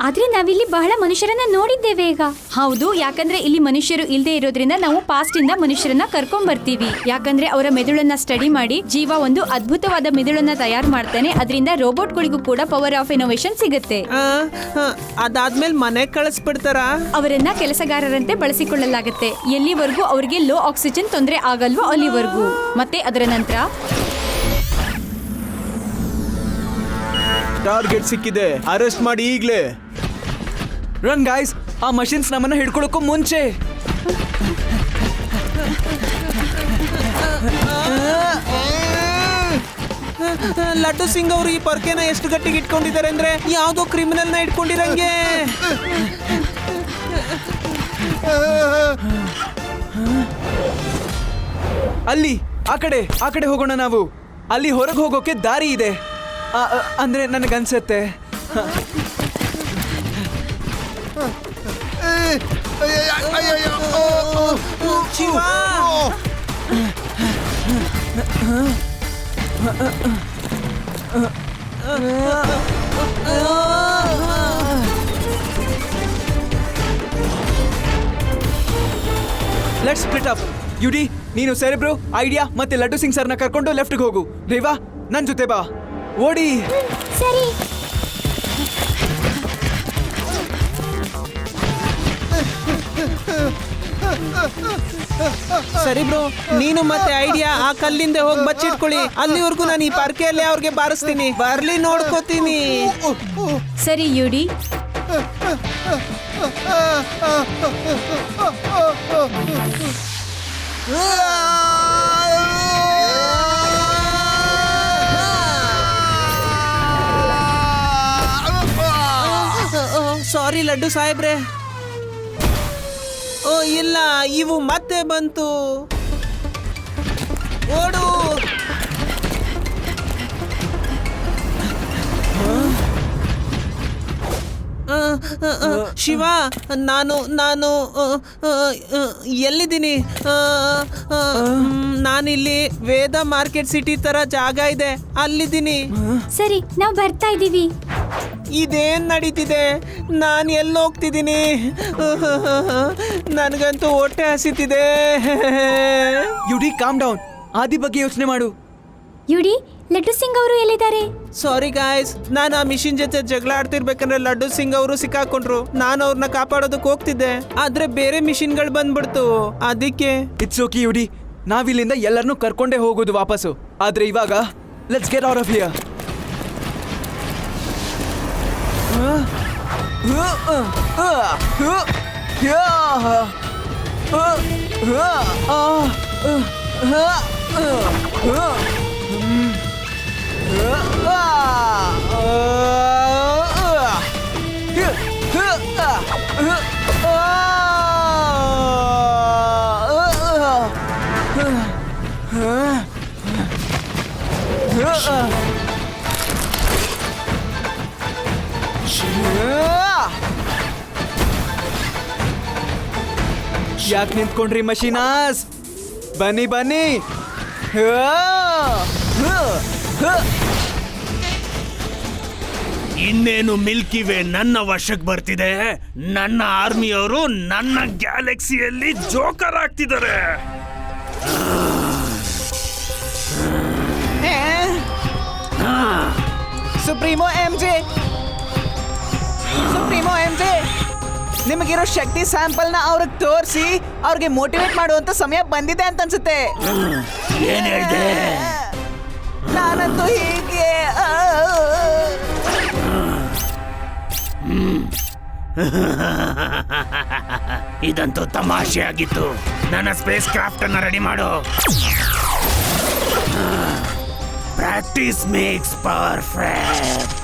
ಆದ್ರೆ ನಾವಿಲ್ಲಿ ಬಹಳ ಮನುಷ್ಯರನ್ನ ನೋಡಿದ್ದೇವೆ ಈಗ. ಹೌದು, ಯಾಕಂದ್ರೆ ಇಲ್ಲಿ ಮನುಷ್ಯರು ಇಲ್ಲದೆ ಇರೋದ್ರಿಂದ ನಾವು ಪಾಸ್ಟ್ ಇಂದ ಮನುಷ್ಯರನ್ನ ಕರ್ಕೊಂಡ್ ಬರ್ತೀವಿ. ಯಾಕಂದ್ರೆ ಅವರ ಮೆದುಳನ್ನ ಸ್ಟಡಿ ಮಾಡಿ ಜೀವ ಒಂದು ಅದ್ಭುತವಾದ ಮೆದುಳನ್ನ ತಯಾರು ಮಾಡ್ತಾನೆ. ಅದರಿಂದ ರೋಬೋಟ್ಗಳಿಗೂ ಕೂಡ ಪವರ್ ಆಫ್ ಇನೋವೇಷನ್ ಸಿಗುತ್ತೆ. ಅದಾದ್ಮೇಲೆ ಮನೆ ಕಳಿಸ್ಬಿಡ್ತಾರ? ಅವರನ್ನ ಕೆಲಸಗಾರರಂತೆ ಬಳಸಿಕೊಳ್ಳಲಾಗುತ್ತೆ, ಎಲ್ಲಿವರೆಗೂ ಅವರಿಗೆ ಲೋ ಆಕ್ಸಿಜನ್ ತೊಂದರೆ ಆಗಲ್ವೋ ಅಲ್ಲಿವರೆಗೂ. ಮತ್ತೆ ಅದರ ನಂತರ ಟಾರ್ಗೆಟ್ ಸಿಕ್ಕಿದೆ, ಅರೆಸ್ಟ್ ಮಾಡಿ ಈಗ್ಲೇ. ರನ್ ಗಾಯ್ಸ್, ಆ ಮಷಿನ್ಸ್ ನಮ್ಮನ್ನ ಹಿಡ್ಕೊಳ್ಳೋಕ್ಕೂ ಮುಂಚೆ. ಲಡ್ಡು ಸಿಂಗ್ ಅವರು ಈ ಪರ್ಕೆನ ಎಷ್ಟು ಗಟ್ಟಿಗೆ ಇಟ್ಕೊಂಡಿದ್ದಾರೆ ಅಂದ್ರೆ ಯಾವ್ದೋ ಕ್ರಿಮಿನಲ್ ನ ಇಟ್ಕೊಂಡಿರಂಗೆ. ಅಲ್ಲಿ ಆ ಕಡೆ ಹೋಗೋಣ ನಾವು. ಅಲ್ಲಿ ಹೊರಗೆ ಹೋಗೋಕೆ ದಾರಿ ಇದೆ ಅಂದ್ರೆ ನನಗನ್ಸತ್ತೆ. Shiva, let's split up. UD, ನೀನು ಸೆರೆಬ್ರೋ, ಐಡಿಯಾ ಮತ್ತೆ ಲಡ್ಡು ಸಿಂಗ್ ಸರ್ನ ಕರ್ಕೊಂಡು ಲೆಫ್ಟ್ಗೆ ಹೋಗು. ರೇವಾ, ನನ್ ಜೊತೆ ಬಾ. ಓಡಿ. ಸರಿ. ಸರಿ ಬ್ರೋ, ನೀನು ಮತ್ತೆ ಐಡಿಯಾ ಆ ಕಲ್ಲಿಂದ ಹೋಗಿ ಬಚ್ಚಿಟ್ಕೊಳ್ಳಿ. ಅಲ್ಲಿವರೆಗೂ ನಾನು ಈ ಪರ್ಕೆಯಲ್ಲಿ ಅವ್ರಿಗೆ ಬಾರಿಸ್ತೀನಿ. ಬರ್ಲಿ ನೋಡ್ಕೋತೀನಿ. ಸರಿ ಯುಡಿ. ಸಾರಿ ಲಡ್ಡು ಸಾಹೇಬ್ರೆ. ಓ ಇಲ್ಲ, ಇವು ಮತ್ತೆ ಬಂತು. ಓಡು. ಶಿವ, ನಾನು ಎಲ್ಲಿದ್ದೀನಿ? ನಾನಿಲ್ಲಿ ವೇದ ಮಾರ್ಕೆಟ್ ಸಿಟಿ ತರ ಜಾಗ ಇದೆ, ಅಲ್ಲಿದ್ದೀನಿ. ಸರಿ, ನಾವು ಬರ್ತಾ ಇದ್ದೀವಿ. ಇದೇನ್ ನಡೀತಿದೆ? ನಾನು ಎಲ್ಲಿ ಹೋಗ್ತಿದ್ದೀನಿ? ನನಗಂತೂ ಹೊಟ್ಟೆ ಹಸಿತಿದೆ. UD calm down. ಆದಿ ಬಗ್ಗೆ ಯೋಚನೆ ಮಾಡು. ಯುಡಿ, ಲಡ್ಡು ಸಿಂಗ್ ಅವರು ಎಲ್ಲಿದ್ದಾರೆ? ಸಾರಿ ಗಾಯ್ಸ್, ನಾನು ಆ ಮಿಷಿನ್ ಜೊತೆ ಜಗಳ ಆಡ್ತಿರ್ಬೇಕಂದ್ರೆ ಲಡ್ಡು ಸಿಂಗ್ ಅವರು ಸಿಕ್ಕಾಕೊಂಡ್ರು. ನಾನು ಅವ್ರನ್ನ ಕಾಪಾಡೋದಕ್ಕೆ ಹೋಗ್ತಿದ್ದೆ, ಆದ್ರೆ ಬೇರೆ ಮಿಷಿನ್ಗಳು ಬಂದ್ಬಿಡ್ತು, ಅದಕ್ಕೆ. ಇಟ್ಸ್ ಓಕೆ ಯುಡಿ, ನಾವಿಲ್ಲಿಂದ ಎಲ್ಲರನ್ನೂ ಕರ್ಕೊಂಡೇ ಹೋಗೋದು ವಾಪಸ್ಸು. ಆದ್ರೆ ಇವಾಗ let's get out of here. ಯಾಕೆ ನಿಂತ್ಕೊಂಡ್ರಿ ಮಷೀನಾಸ್? ಬನ್ನಿ ಬನ್ನಿ. ಇನ್ನೇನು ಮಿಲ್ಕಿ ವೇ ನನ್ನ ವಶಕ್ಕೆ ಬರ್ತಿದೆ. ನನ್ನ ಆರ್ಮಿಯವರು ನನ್ನ ಗ್ಯಾಲಕ್ಸಿಯಲ್ಲಿ ಜೋಕರ್ ಆಗ್ತಿದ್ದಾರೆ. ಸುಪ್ರೀಮೋ MJ, ಸುಪ್ರೀಮೋ MJ, ನಿಮಗಿರೋ ಶಕ್ತಿ ಸ್ಯಾಂಪಲ್ನ ಅವ್ರಿಗೆ ತೋರಿಸಿ ಅವ್ರಿಗೆ ಮೋಟಿವೇಟ್ ಮಾಡುವಂತ ಸಮಯ ಬಂದಿದೆ ಅಂತ ಅನ್ಸುತ್ತೆ. ಏನ್ ಹೇಳ್ದೆ? ನಾನಂತೂ ಹೀಗೆ ಇದಂತೂ ತಮಾಷೆ ಆಗಿತ್ತು. ನನ್ನ ಸ್ಪೇಸ್ ಕ್ರಾಫ್ಟ್ ಅನ್ನ ರೆಡಿ ಮಾಡು. Practice makes perfect.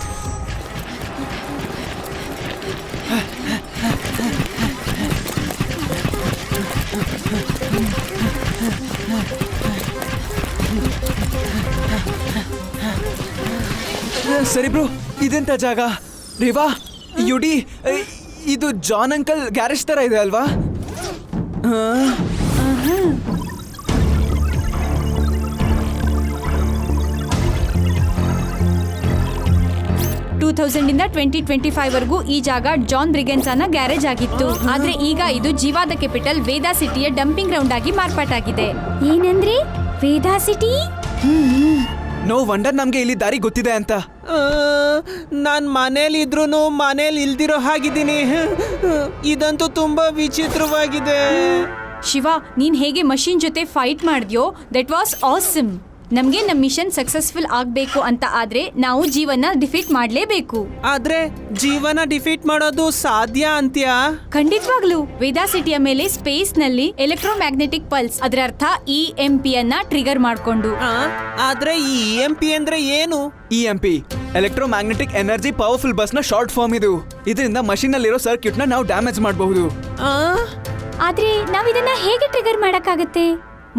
ಸರಿ ಬ್ರೋ, ಇದೆಂತ ಜಾಗ? ರೇವಾ, ಯುಡಿ, ಇದು ಜಾನ್ ಅಂಕಲ್ ಗ್ಯಾರೇಜ್ ತರ ಇದೆ ಅಲ್ವಾ? 2000 ಇಂದ 2025 ವರೆಗೂ ಈ ಜಾಗ ಜಾನ್ ಬ್ರಿಗೆನ್ಸಾನ ಗ್ಯಾರೇಜ್ ಆಗಿತ್ತು. ಆದ್ರೆ ಈಗ ಇದು ಜೀವಾದ ಕ್ಯಾಪಿಟಲ್ ವೇದಾ ಸಿಟಿಯ ಡಂಪಿಂಗ್ ಗ್ರೌಂಡ್ ಆಗಿ ಮಾರ್ಪಾಟಾಗಿದೆ. ಏನಂದ್ರೆ ವೇದಾ ಸಿಟಿ? ನೋ ವಂಡರ್ ನಮ್ಗೆ ಇಲ್ಲಿ ದಾರಿ ಗೊತ್ತಿದೆ ಅಂತ. ನಾನ್ ಮನೇಲಿ ಇದ್ರೂ ಮನೇಲಿ ಇಲ್ದಿರೋ ಹಾಗಿದ್ದೀನಿ. ಇದಂತೂ ತುಂಬಾ ವಿಚಿತ್ರವಾಗಿದೆ. ಶಿವ, ನೀನ್ ಹೇಗೆ ಮಷೀನ್ ಜೊತೆ ಫೈಟ್ ಮಾಡಿದ್ಯೋ ದಟ್ ವಾಸ್ ಆಸಮ್. ನಮ್ಗೆ ನಮ್ ಮಿಷನ್ ಸಕ್ಸಸ್ಫುಲ್ ಆಗ್ಬೇಕು ಅಂತ ಆದ್ರೆ ನಾವು ಜೀವನ ಡಿಫೀಟ್ ಮಾಡ್ಲೇಬೇಕು. ಆದ್ರೆ ಜೀವನ ಡಿಫೀಟ್ ಮಾಡೋದು ಸಾಧ್ಯ ಅಂತ್ಯಾ? ಖಂಡಿತವಾಗ್ಲು. ವೇದಾ ಸಿಟಿಯ ಮೇಲೆ ಸ್ಪೇಸ್ ನಲ್ಲಿ ಎಲೆಕ್ಟ್ರೋಮ್ಯಾಗ್ನೆಟಿಕ್ ಪಲ್ಸ್, ಅದರ ಅರ್ಥ EMP ಅನ್ನ ಟ್ರಿಗರ್ ಮಾಡ್ಕೊಂಡು. ಆದ್ರೆ ಈ EMP ಅಂದ್ರೆ ಏನು? EMP electromagnetic energy powerful bus ನ ಶಾರ್ಟ್ ಫಾರ್ಮ್ ಇದು. ಇದರಿಂದ ಮಷೀನ್ ನಲ್ಲಿರೋ ಸರ್ಕ್ಯೂಟ್ ನ ನಾವು ಡ್ಯಾಮೇಜ್ ಮಾಡಬಹುದು. ಆದ್ರೆ ನಾವ್ ಇದನ್ನ ಹೇಗೆ ಟ್ರಿಗರ್ ಮಾಡಕ್ಕಾಗತ್ತೆ?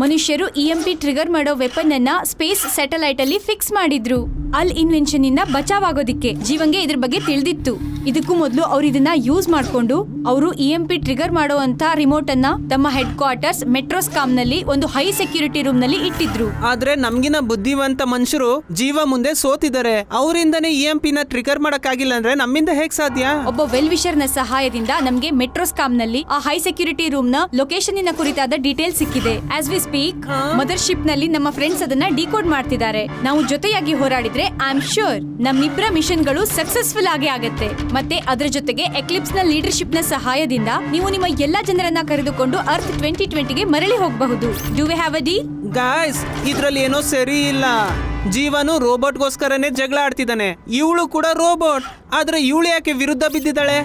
ಮನುಷ್ಯರು EMP ಟ್ರಿಗರ್ ಮಾಡೋ ವೆಪನ್ ಅನ್ನ ಸ್ಪೇಸ್ ಸ್ಯಾಟಲೈಟ್ ಅಲ್ಲಿ ಫಿಕ್ಸ್ ಮಾಡಿದ್ರು. ಅಲ್ ಇನ್ವೆನ್ಷನ್ ಇಂದ ಬಚಾವಾಗೋದಿಕ್ಕೆ. ಜೀವಂಗೆ ಇದ್ರ ಬಗ್ಗೆ ತಿಳಿದಿತ್ತು. ಇದಕ್ಕೂ ಮೊದಲು ಅವ್ರು ಇದನ್ನ ಯೂಸ್ ಮಾಡ್ಕೊಂಡು ಅವರು EMP ಟ್ರಿಗರ್ ಮಾಡೋ ಅಂತ ರಿಮೋಟ್ ಅನ್ನ ತಮ್ಮ ಹೆಡ್ ಕ್ವಾರ್ಟರ್ಸ್ ಮೆಟ್ರೋಸ್ಕಾಮ್ ನಲ್ಲಿ ಒಂದು ಹೈ ಸೆಕ್ಯೂರಿಟಿ ರೂಮ್ ನಲ್ಲಿ ಇಟ್ಟಿದ್ರು. ಆದ್ರೆ ನಮ್ಗಿನ ಬುದ್ಧಿವಂತ ಮನುಷ್ಯರು ಜೀವ ಮುಂದೆ ಸೋತಿದ್ದಾರೆ. ಅವರಿಂದನೇ EMP ನ ಟ್ರಿಗರ್ ಮಾಡಕ್ಕಾಗಿಲ್ಲ ಅಂದ್ರೆ ನಮ್ಮಿಂದ ಹೇಗ್ ಸಾಧ್ಯ? ಒಬ್ಬ ವೆಲ್ ವಿಷರ್ ನ ಸಹಾಯದಿಂದ ನಮ್ಗೆ ಮೆಟ್ರೋಸ್ಕಾಮ್ ನಲ್ಲಿ ಆ ಹೈ ಸೆಕ್ಯೂರಿಟಿ ರೂಮ್ ನ ಲೊಕೇಶನ್ ಇನ ಕುರಿತಾದ ಡೀಟೇಲ್ ಸಿಕ್ಕಿದೆ. As we speak mother ship ನಲ್ಲಿ ನಮ್ಮ ಫ್ರೆಂಡ್ಸ್ ಅದನ್ನ ಡಿಕೋಡ್ ಮಾಡ್ತಿದ್ದಾರೆ. ನಾವು ಜೊತೆಯಾಗಿ ಹೋರಾಡಿದ್ರೆ ಐ ಆಮ್ ಶ್ಯೂರ್ ನಮ್ಮಿಬ್ಬರ ಮಿಷನ್ ಗಳು ಸಕ್ಸಸ್ಫುಲ್ ಆಗಿ ಆಗತ್ತೆ. ಮತ್ತೆ ಅದರ ಜೊತೆಗೆ ಎಕ್ಲಿಪ್ಸ್ ನ ಲೀಡರ್ಶಿಪ್ ನ ಸಹಾಯದಿಂದ ನೀವು ನಿಮ್ಮ ಎಲ್ಲಾ ಜನರನ್ನ ಕರೆದುಕೊಂಡು ಅರ್ತ್ 2020ಗೆ ಮರಳಿ ಹೋಗಬಹುದು. Do we have a deal? Guys, ಇದ್ರಲ್ಲಿ ಏನೋ ಸರಿ ಇಲ್ಲ. ಜೀವನು ರೋಬೋಟ್ಗೋಸ್ಕರನೇ ಜಗಳ ಆಡ್ತಿದ್ದಾನೆ. ಇವಳು ಕೂಡ ರೋಬೋಟ್. ಆದ್ರೆ ಇವಳು ಯಾಕೆ ವಿರುದ್ಧ ಬಿದ್ದಿದ್ದಾಳೆ?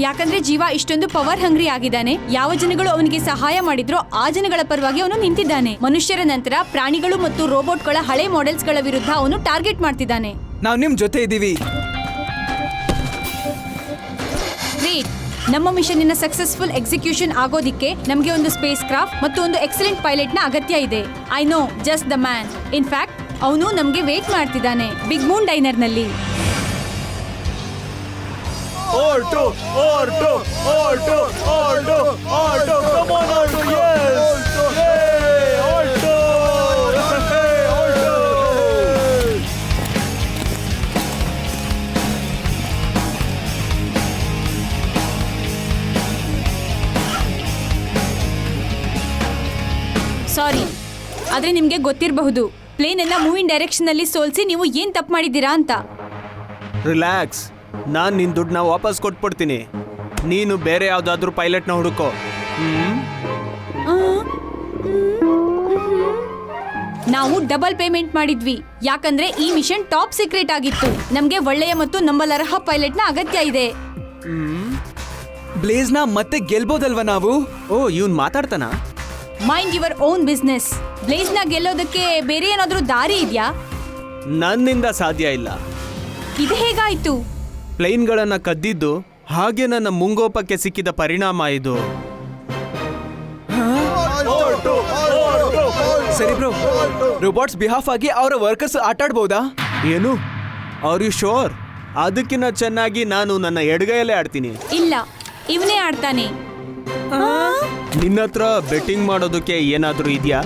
ಯಾಕಂದ್ರೆ ಜೀವ ಇಷ್ಟೊಂದು ಪವರ್ ಹಂಗ್ರಿ ಆಗಿದ್ದಾನೆ. ಯಾವ ಜನಗಳು ಅವನಿಗೆ ಸಹಾಯ ಮಾಡಿದ್ರೋ ಆ ಜನಗಳ ಪರವಾಗಿ ಅವನು ನಿಂತಿದ್ದಾನೆ. ಮನುಷ್ಯರ ನಂತರ ಪ್ರಾಣಿಗಳು ಮತ್ತು ರೋಬೋಟ್ಗಳ ಹಳೆ ಮಾಡೆಲ್ಸ್ ಗಳ ವಿರುದ್ಧ ಅವನು ಟಾರ್ಗೆಟ್ ಮಾಡ್ತಿದ್ದಾನೆ. ನಾವು ನಿಮ್ ಜೊತೆ ಇದೀವಿ. ನಮ್ಮ ಮಿಷನ್ ಸಕ್ಸಸ್ಫುಲ್ ಎಕ್ಸಿಕ್ಯೂಷನ್ ಆಗೋದಿಕ್ಕೆ ನಮಗೆ ಒಂದು ಸ್ಪೇಸ್ ಕ್ರಾಫ್ಟ್ ಮತ್ತು ಒಂದು ಎಕ್ಸಲೆಂಟ್ ಪೈಲಟ್ ನ ಅಗತ್ಯ ಇದೆ. I know just the man. In fact ಅವನು ನಮ್ಗೆ ವೇಟ್ ಮಾಡ್ತಿದ್ದಾನೆ ಬಿಗ್ ಮೂನ್ ಡೈನರ್ ನಲ್ಲಿ. ಸಾರಿ, ಆದ್ರೆ ನಿಮ್ಗೆ ಗೊತ್ತಿರಬಹುದು ಪ್ಲೇನ್ ಎಲ್ಲ ಮೂವಿಂಗ್ ಡೈರೆಕ್ಷನ್ ಅಲ್ಲಿ ಸೋಲ್ಸಿ ನೀವು ಏನ್ ತಪ್ಪು ಮಾಡಿದ್ದೀರಾ ಅಂತ. ರಿಲ್ಯಾಕ್ಸ್, ನಾನು ನಿನ್ ದುಡ್ಡನ್ನ ವಾಪಸ್ ಕೊಟ್ಬಿಡ್ತೀನಿ. ನೀನು ಬೇರೆ ಯಾವ್ದಾದ್ರು ಪೈಲಟ್ನ ಹುಡುಕೋ. ನಾವು ಡಬಲ್ ಪೇಮೆಂಟ್ ಮಾಡಿದ್ವಿ ಯಾಕಂದ್ರೆ ಈ ಮಿಷನ್ ಟಾಪ್ ಸೀಕ್ರೆಟ್ ಆಗಿತ್ತು. ನಮ್ಗೆ ಒಳ್ಳೆಯ ಮತ್ತು ನಂಬಲರ್ಹ ಪೈಲಟ್ ನ ಅಗತ್ಯ ಇದೆ. ಬ್ಲೇಸ್ ನ ಮತ್ತೆ ಗೆಲ್ಬೋದಲ್ವಾ ನಾವು? ಓ, ಇವ್ನ್ ಮಾತಾಡ್ತಾನ? Mind your own business. Blaze ನ ಗೆಲ್ಲೋದಕ್ಕೆ ಬೇರೆ ಏನಾದ್ರೂ ದಾರಿ ಇದೆಯಾ? ನನ್ನಿಂದ ಸಾಧ್ಯ ಇಲ್ಲ. ಇದು ಹೇಗಾಯ್ತು? ಪ್ಲೇನ್ಗಳನ್ನ ಕದ್ದಿದ್ದು ಹಾಗೆ ನನ್ನ ಮುಂಗೋಪಕ್ಕೆ ಸಿಕ್ಕಿದ ಪರಿಣಾಮ ಇದು. ಸರಿ ಬ್ರೋ, ರೋಬೋಟ್ಸ್ ಬಿಹಾಫ್ ಆಗಿ ಅವರ ವರ್ಕರ್ಸ್ ಆಟಾಡ್ಬೋದಾ? ಏನು? Are you sure? ಅದಕ್ಕಿಂತ ಚೆನ್ನಾಗಿ ನಾನು ನನ್ನ ಎಡಗೈಯಲ್ಲೇ ಆಡ್ತೀನಿ. ಇಲ್ಲ, ಇವನೇ ಆಡ್ತಾನೆ. ನಿನ್ನ ಹತ್ರ ಬೆಟ್ಟಿಂಗ್ ಮಾಡೋದಕ್ಕೆ ಏನಾದ್ರೂ ಇದೆಯಾ?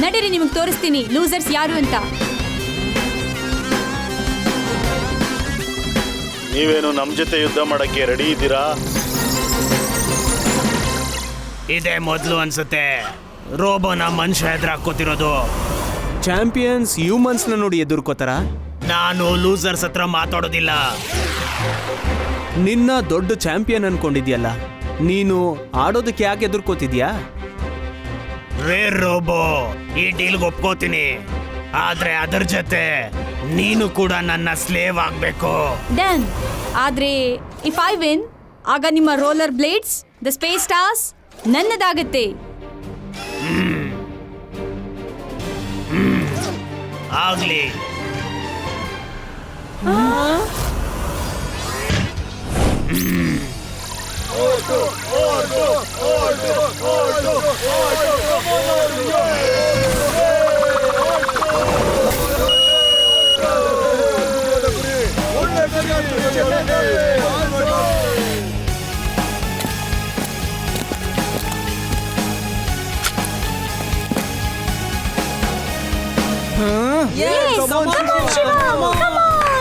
ನಡೀರಿ, ನಿಮಗೆ ತೋರಿಸ್ತೀನಿ ಲೂಸರ್ಸ್ ಯಾರು ಅಂತ. ನೀವೇನು ನಮ್ ಜೊತೆ ಯುದ್ಧ ಮಾಡಕ್ಕೆ ರೆಡಿ ಇದ್ದೀರಾ? ಇದೇ ಮೊದಲು ಅನ್ಸುತ್ತೆ ರೋಬೋನ ಮನುಷ್ಯ ಎದುರಾಕೋತಿರೋದು. ಚಾಂಪಿಯನ್ಸ್ ಹ್ಯೂಮನ್ಸ್ನ ನೋಡಿ ಎದುರ್ಕೋತಾರ? ನಾನು ಲೂಸರ್ಸ್ ಹತ್ರ ಮಾತಾಡೋದಿಲ್ಲ. ನಿನ್ನ ದೊಡ್ಡ ಚಾಂಪಿಯನ್ ಅನ್ಕೊಂಡಿದ್ಯಲ್ಲ, ನೀನು ಆಡೋದಕ್ಕೆ ಯಾಕೆ ಎದುರ್ಕೋತಿದ್ಯಾ? ರೇರ್ ರೋಬೋ, ಈ ಡೀಲ್ಗೆ ಒಪ್ಕೋತೀನಿ, ಆದ್ರೆ ಅದರ ಜೊತೆ ನೀನು ಕೂಡ ನನ್ನ ಸ್ಲೇವ್ ಆಗ್ಬೇಕು. ಡನ್. ಆದ್ರೆ ಇಫ್ ಐ ವಿನ್, ಆಗ ನಿಮ್ಮ roller blades, the space stars ನನ್ನದಾಗತ್ತೆ. ಆಗ್ಲಿ. Yes, come on, Shiva, come on.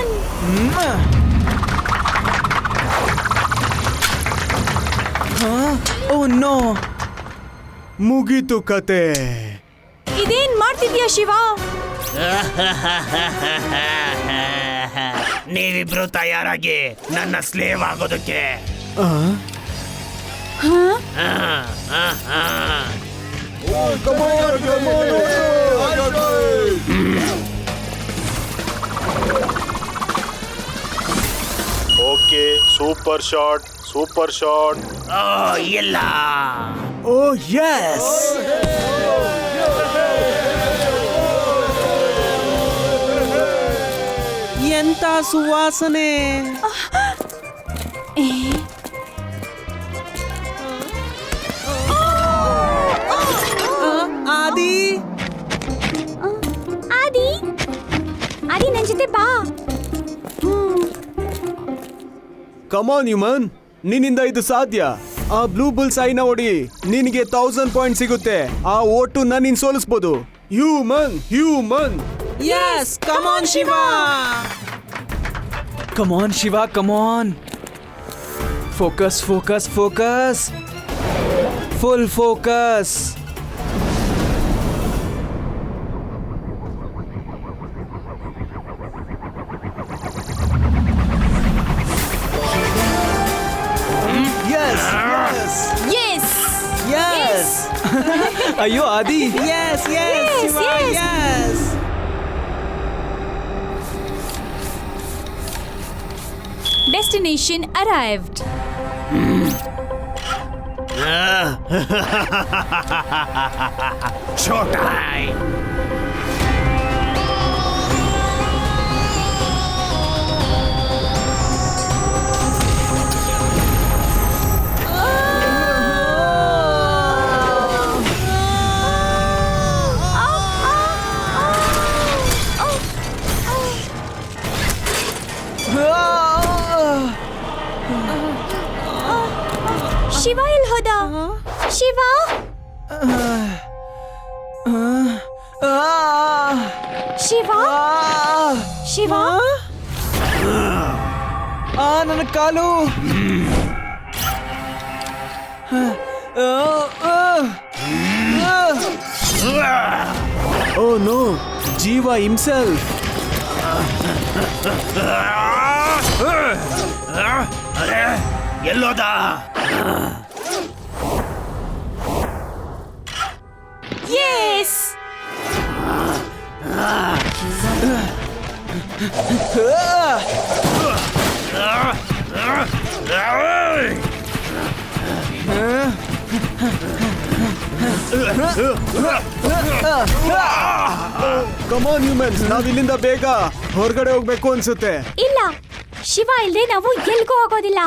Oh no, ಮುಗೀತು ಕತೆ. ಇದೇನ್ ಮಾಡ್ತಿದ್ಯಾ ಶಿವ? ನೀವಿಬ್ರು ತಯಾರಾಗಿ ನನ್ನ ಸ್ಲೇವ್ ಆಗೋದಕ್ಕೆ. Okay, super shot, super shot. ಇಲ್ಲ. ಓ ಯಸ್, ಎಂತ ಸುವಾಸನೆ. ಆದಿ, ಆದಿ, ಆದಿ ನನ್ ಜೊತೆ ಬಾ. ಕಮಾನ್ ಹ್ಯೂಮನ್, ನಿನ್ನಿಂದ ಇದು ಸಾಧ್ಯ. ಆ ಬ್ಲೂ ಬುಲ್ಸ್ ಐನ ಹೊಡಿ, ನಿನಗೆ 1000 ಪಾಯಿಂಟ್ ಸಿಗುತ್ತೆ. ಆ ಓಟು ನೀನ್ ಸೋಲಿಸ್ಬೋದು. Human, human. Yes, come on, Shiva. come on Shiva, come on. Focus, focus, focus, full focus. Yes. Yes. ಅಯ್ಯೋ ಆದಿ, Yes, yes, Shiva, yes. Destination arrived. Showtime. Shiva ಎಲ್ಲಿ ಹೋದ? ಶಿವ ಶಿವ ಶಿವ ನನ್ನ ಕಾಲು. ಓ ನೋ, ಜೀವ ಹಿಮ್ಸೆಲ್ಫ್. ಅರೆ ಎಲ್ಲೋದ? ಯೆಸ್ ಕಮಾನ್ ಹ್ಯೂಮನ್ಸ್, ನಾವ್ ಇಲ್ಲಿಂದ ಬೇಗ ಹೊರಗಡೆ ಹೋಗ್ಬೇಕು ಅನ್ಸುತ್ತೆ. ಇಲ್ಲ, ಶಿವ ಇಲ್ದೆ ನಾವು ಎಲ್ಗೂ ಹೋಗೋದಿಲ್ಲ.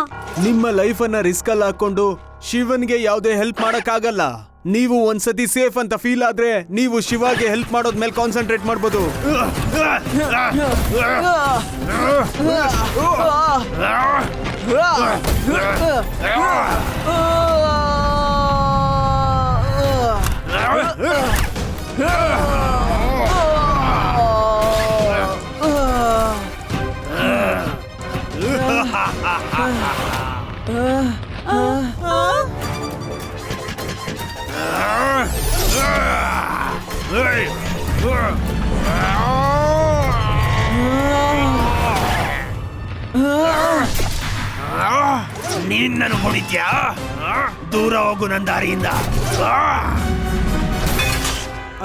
ನಿಮ್ಮ ಲೈಫ್ ಅನ್ನ ರಿಸ್ಕ್ ಅಲ್ಲಿ ಹಾಕೊಂಡು ಶಿವನ್ಗೆ ಯಾವುದೇ ಹೆಲ್ಪ್ ಮಾಡಕ್ ಆಗಲ್ಲ. ನೀವು ಒಂದ್ಸತಿ ಸೇಫ್ ಅಂತ ಫೀಲ್ ಆದ್ರೆ ನೀವು ಶಿವಗೆ ಹೆಲ್ಪ್ ಮಾಡೋದ್ ಮೇಲೆ ಕಾನ್ಸಂಟ್ರೇಟ್ ಮಾಡ್ಬೋದು. ನೀನ್ ನನ್ನ ಹೊಡಿತ್ಯಾ? ದೂರ ಹೋಗು ನನ್ನ ದಾರಿಯಿಂದ.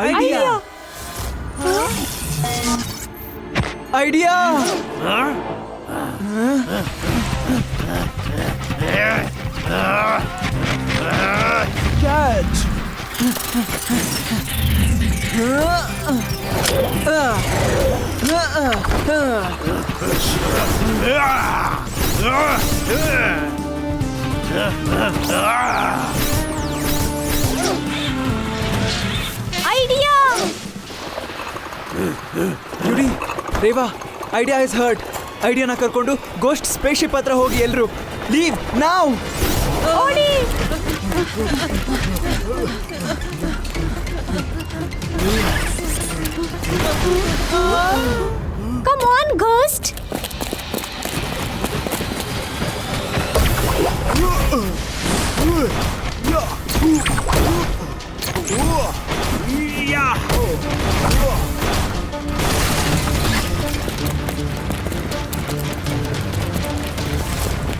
ಐಡಿಯಾ. ಐಡಿಯಾ. ಕ್ಯಾಚ್. ಐಡಿಯಾ. ನೋಡಿ ರೇವಾ, ಐಡಿಯಾ ಇಸ್ ಹರ್ಟ್. ಐಡಿಯಾನ ಕರ್ಕೊಂಡು ಗೋಸ್ಟ್ ಸ್ಪೇಸ್‌ಶಿಪ್ ಹತ್ರ ಹೋಗಿ ಎಲ್ರು. ಲೀವ್ ನಾವ್. ಓಡಿ. Come on, Ghost.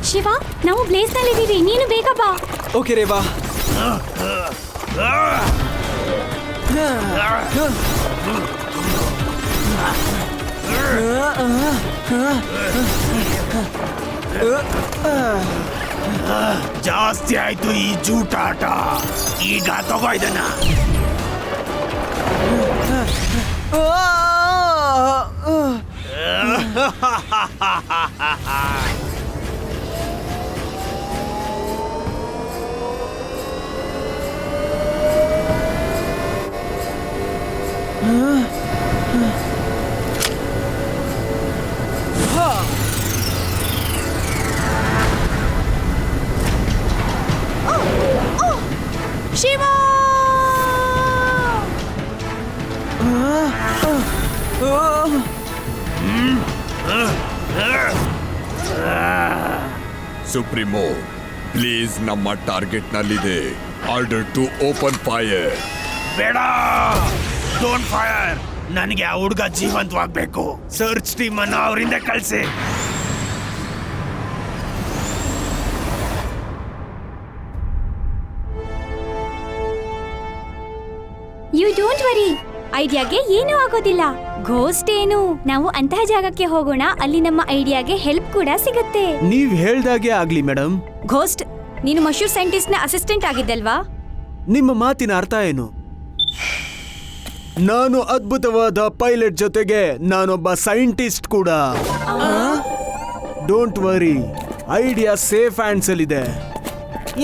ಶಿವ, ನಾವು ಬ್ಲೇಸ್ ನಲ್ಲಿದ್ದೀವಿ, ನೀನು ಬೇಗ ಬಾ. ಓಕೆ ರೇವಾ. ಜಾಸ್ತಿ ಆಯ್ತು ಈ ಜೂಟಾಟ. ಈಗ ತಗೋ ಇದನ್ನ. ಶಿವ! ಸುಪ್ರೀಮೋ, ಪ್ಲೀಸ್, ನಮ್ಮ ಟಾರ್ಗೆಟ್ ನಲ್ಲಿದೆ. Order to open fire. ಬೇಡ, ಡೋಂಟ್ ಫೈರ್. ನನಗೆ ಆ ಹುಡುಗ ಜೀವಂತವಾಗ್ಬೇಕು. ಸರ್ಚ್ ಟೀಮ್ ಅನ್ನು ಅವರಿಂದ ಕಳಿಸಿ. ಯು ಡೋಂಟ್ ವರಿ, ಐಡಿಯಾಗೆ ಏನೂ ಆಗೋದಿಲ್ಲ. ಘೋಸ್ಟ್ ಏನು, ನಾವು ಅಂತಹ ಜಾಗಕ್ಕೆ ಹೋಗೋಣ, ಅಲ್ಲಿ ನಮ್ಮ ಐಡಿಯಾಗೆ ಹೆಲ್ಪ್ ಕೂಡ ಸಿಗುತ್ತೆ. ನೀವ್ ಹೇಳ್ದಾಗೆ ಆಗ್ಲಿ ಮೇಡಮ್. ಘೋಸ್ಟ್, ನೀನು ಮಶೂರ್ ಸೈಂಟಿಸ್ಟ್ ನ ಅಸಿಸ್ಟೆಂಟ್ ಆಗಿದ್ದಲ್ವಾ? ನಿಮ್ಮ ಮಾತಿನ ಅರ್ಥ ಏನು? ನಾನು ಅದ್ಭುತವಾದ ಪೈಲಟ್ ಜೊತೆಗೆ ನಾನೊಬ್ಬ ಸೈಂಟಿಸ್ಟ್ ಕೂಡ. Don't worry, idea safe hands ಅಲ್ಲಿ ಇದೆ.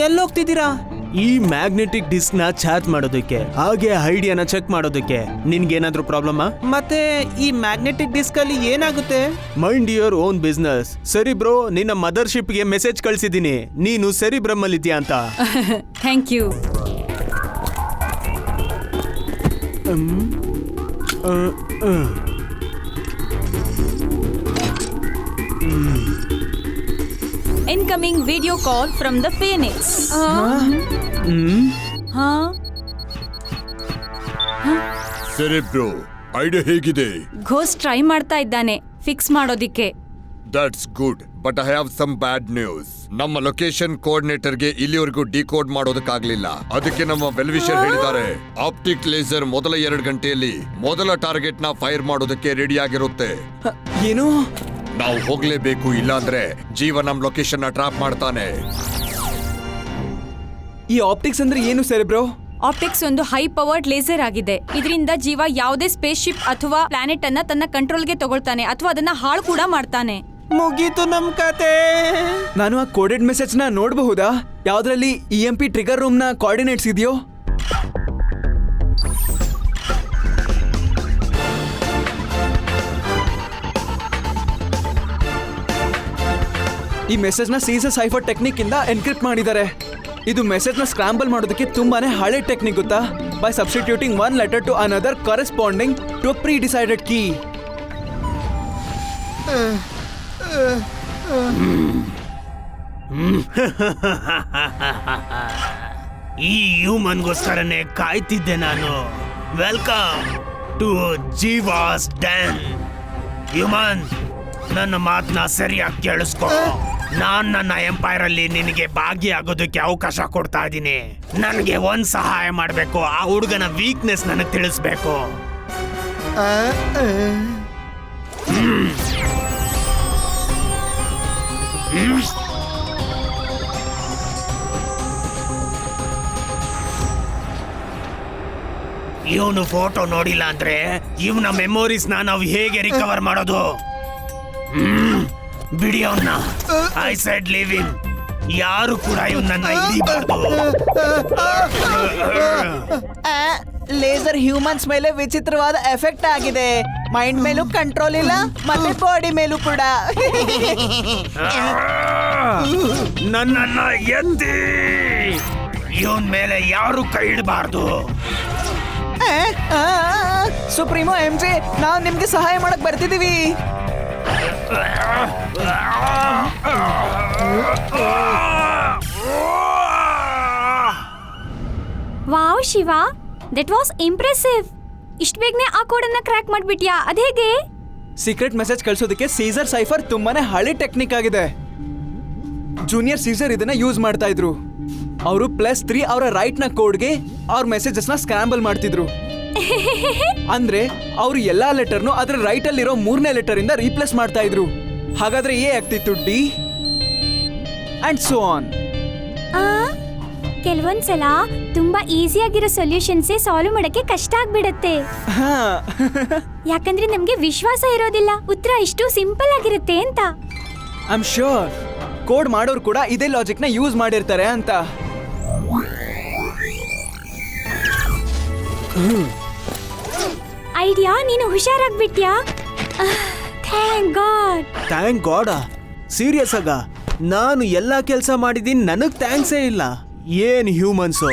ಎಲ್ಲೋಗ್ತಿದ್ದೀರಾ? ಈ ಮ್ಯಾಗ್ನೆಟಿಕ್ ಡಿಸ್ಕ್ ನ ಚಾರ್ಜ್ ಮಾಡೋದಕ್ಕೆ ಹಾಗೆ ಐಡಿಯಾನ ಚೆಕ್ ಮಾಡೋದಕ್ಕೆ ನಿನ್ಗೇನಾದ್ರೂ ಪ್ರಾಬ್ಲಮ್? ಮತ್ತೆ ಈ ಮ್ಯಾಗ್ನೆಟಿಕ್ ಡಿಸ್ಕ್ ಅಲ್ಲಿ ಏನಾಗುತ್ತೆ? Mind your own business. ಸರಿ ಬ್ರೋ, ನಿನ್ನ ಮದರ್ಶಿಪ್ಗೆ ಮೆಸೇಜ್ ಕಳ್ಸಿದ್ದೀನಿ, ನೀನು ಸೆರಿಬ್ರಮ್ ಅಲ್ಲಿ ಇದೆಯಾ ಅಂತ. Thank you. Incoming video call from the phoenix. ಸರಿ ಬ್ರೋ, ಐಡಿಯಾ ಹೇಗಿದೆ? ಘೋಸ್ಟ್ ಟ್ರೈ ಮಾಡ್ತಾ ಇದ್ದಾನೆ ಫಿಕ್ಸ್ ಮಾಡೋದಿಕ್ಕೆ. That's good, but I have some bad news. ನಮ್ಮ ಲೊಕೇಶನ್ ಕೋಆರ್ಡಿನೇಟರ್ಗೆ ಇಲ್ಲಿವರೆಗೂ ಡಿಕೋಡ್ ಮಾಡೋದಕ್ಕಾಗ್ಲಿಲ್ಲ. ಅದಕ್ಕೆ ನಮ್ಮ ವೆಲ್ವಿಷರ್ ಹೇಳಿದ್ದಾರೆ, ಆಪ್ಟಿಕ್ ಲೇಸರ್ ಮೊದಲ 2 ಗಂಟೆಯಲ್ಲಿ ಮೊದಲ ಟಾರ್ಗೆಟ್ ನ ಫೈರ್ ಮಾಡೋದಕ್ಕೆ ರೆಡಿ ಆಗಿರುತ್ತೆ. ಏನು? ನಾವು ಹೋಗ್ಲೇಬೇಕು, ಇಲ್ಲಾಂದ್ರೆ ಜೀವ ನಮ್ ಲೊಕೇಶನ್ ನ ಟ್ರಾಪ್ ಮಾಡ್ತಾನೆ. ಈ ಆಪ್ಟಿಕ್ಸ್ ಅಂದ್ರೆ ಏನು ಸೆರೆಬ್ರೋ? ಆಪ್ಟಿಕ್ಸ್ ಒಂದು ಹೈ ಪವರ್ಡ್ ಲೇಸರ್ ಆಗಿದೆ. ಇದರಿಂದ ಜೀವ ಯಾವುದೇ ಸ್ಪೇಸ್ ಶಿಪ್ ಅಥವಾ ಪ್ಲಾನೆಟ್ ಅನ್ನ ತನ್ನ ಕಂಟ್ರೋಲ್ಗೆ ತಗೊಳ್ತಾನೆ ಅಥವಾ ಅದನ್ನ ಹಾಳು ಕೂಡ ಮಾಡ್ತಾನೆ. ಮುಗೀತು ನಮ್ ಕತೆ. ನಾನು ಆ ಕೋಡೆಡ್ ಮೆಸೇಜ್ ನ ನೋಡಬಹುದಾ? ಯಾವ್ದ್ರಲ್ಲಿ EMP ಟ್ರಿಗರ್ ರೂಮ್ ನ ಕೋಆರ್ಡಿನೇಟ್ಸ್ ಇದೆಯೋ? ಈ ಮೆಸೇಜ್ ನ ಸೀಸರ್ ಸೈಫರ್ ಟೆಕ್ನಿಕ್ ಇಂದ ಎನ್ಕ್ರಿಪ್ಟ್ ಮಾಡಿದ್ದಾರೆ. ಇದು ಮೆಸೇಜ್ ನ ಸ್ಕ್ರಾಂಬಲ್ ಮಾಡೋದಕ್ಕೆ ತುಂಬಾನೇ ಹಳೆ ಟೆಕ್ನಿಕ್ ಗೊತ್ತಾ? By substituting one letter to another corresponding to predecided key. ಈ ಹ್ಯೂಮನ್ಗೋಸ್ಕರನೇ ಕಾಯ್ತಿದ್ದೆ ನಾನು. Welcome to Jeeva's den. Human, ನನ್ನ ಮಾತನ್ನ ಸರಿಯಾಗಿ ಕೇಳಿಸ್ಕೊ. ನಾನ್ ನನ್ನ ಎಂಪೈರ್ ಅಲ್ಲಿ ನಿನಗೆ ಭಾಗಿಯಾಗೋದಕ್ಕೆ ಅವಕಾಶ ಕೊಡ್ತಾ ಇದ್ದೀನಿ. ನನಗೆ ಒಂದ್ ಸಹಾಯ ಮಾಡ್ಬೇಕು. ಆ ಹುಡುಗನ ವೀಕ್ನೆಸ್ ನನಗೆ ತಿಳಿಸ್ಬೇಕು. ಇವನು ಫೋಟೋ ನೋಡಿಲ್ಲ ಅಂದ್ರೆ ಇವನ ಮೆಮೊರೀಸ್ನ ನಾವು ಹೇಗೆ ರಿಕವರ್ ಮಾಡೋದು? ಬಿಡಿ ಅವನ್ನ. I said leave him. ಯಾರು ಕೂಡ ಇವನನ್ನ ಹಿಡಿಬಾರ್ದು. ಲೇಸರ್ ಹ್ಯೂಮನ್ಸ್ ಮೇಲೆ ವಿಚಿತ್ರವಾದ ಎಫೆಕ್ಟ್ ಆಗಿದೆ. ಮೈಂಡ್ ಮೇಲೂ ಕಂಟ್ರೋಲ್ ಇಲ್ಲ, ಮತ್ತೆ ಬಾಡಿ ಮೇಲೂ ಕೂಡ. ನನ್ನನ್ನ ಎತ್ತಿ. ಇವನ್ ಮೇಲೆ ಯಾರು ಕೈ ಇಡಬಾರ್ದು. ಸುಪ್ರೀಮೋ MJ, ನಾವು ನಿಮ್ಗೆ ಸಹಾಯ ಮಾಡಕ್ ಬರ್ತಿದೀವಿ. Wow Shiva, that was impressive. ಇಷ್ಟು ಬೇಗನೆ ಆ ಕೋಡನ್ನ ಕ್ರ್ಯಾಕ್ ಮಾಡ್ಬಿಟ್ಯಾ? ಅದೇಗೆ? ಸೀಕ್ರೆಟ್ ಮೆಸೇಜ್ ಕಳ್ಸೋದಕ್ಕೆ ಸೀಸರ್ ಸೈಫರ್ ತುಂಬಾನೇ ಹಳೆ ಟೆಕ್ನಿಕ್ ಆಗಿದೆ. ಜೂನಿಯರ್ ಸೀಸರ್ ಇದನ್ನ ಯೂಸ್ ಮಾಡ್ತಾ ಇದ್ರು. ಅವರು +3 ಅವರ ರೈಟ್ ನ ಕೋಡ್ಗೆ ಅವ್ರ ಮೆಸೇಜಸ್ ನ ಸ್ಕ್ರಾಂಬಲ್ ಮಾಡ್ತಿದ್ರು. ಅಂದ್ರೆ ಅವರು ಎಲ್ಲಾ ಲೆಟರ್ನು ಅದರ ರೈಟ್ ಅಲ್ಲಿರೋ 3ನೇ ಲೆಟರ್ ಇಂದ ರೀಪ್ಲೇಸ್ ಮಾಡ್ತಾ ಇದ್ರು. ಹಾಗಾದ್ರೆ A ಆಗ್ತಿತ್ತು D ಅಂಡ್ ಸೋ ಆನ್. ಕೆಲವೊಂದ್ಸಲ ತುಂಬಾ ಈಸಿಯಾಗಿರೋ ಸೊಲ್ಯೂಷನ್ಸೇ ಸಾಲ್ವ್ ಮಾಡಕ್ಕೆ ಕಷ್ಟ ಆಗ್ಬಿಡತ್ತೆ. ಯಾಕಂದ್ರೆ ನಮ್ಗೆ ವಿಶ್ವಾಸ ಇರೋದಿಲ್ಲ ಉತ್ತರ ಇಷ್ಟು ಸಿಂಪಲ್ ಆಗಿರುತ್ತೆ ಅಂತ. ಐ ಆಮ್ ಶ್ಯೂರ್ ಕೋಡ್ ಮಾಡೋರು ಕೂಡ ಇದೇ ಲಾಜಿಕ್ ನ ಯೂಸ್ ಮಾಡಿರ್ತಾರೆ ಅಂತ. ಐಡಿಯಾ, ನೀನು ಹುಷಾರಾಗ್ಬಿಟ್ಯಾ? Thank God. Thank God? Serious ಆಗ? ನಾನು ಎಲ್ಲಾ ಕೆಲಸ ಮಾಡಿದೀನಿ, ನನಗ್ ಥ್ಯಾಂಕ್ಸೇ ಇಲ್ಲ. ಏನ್ humans?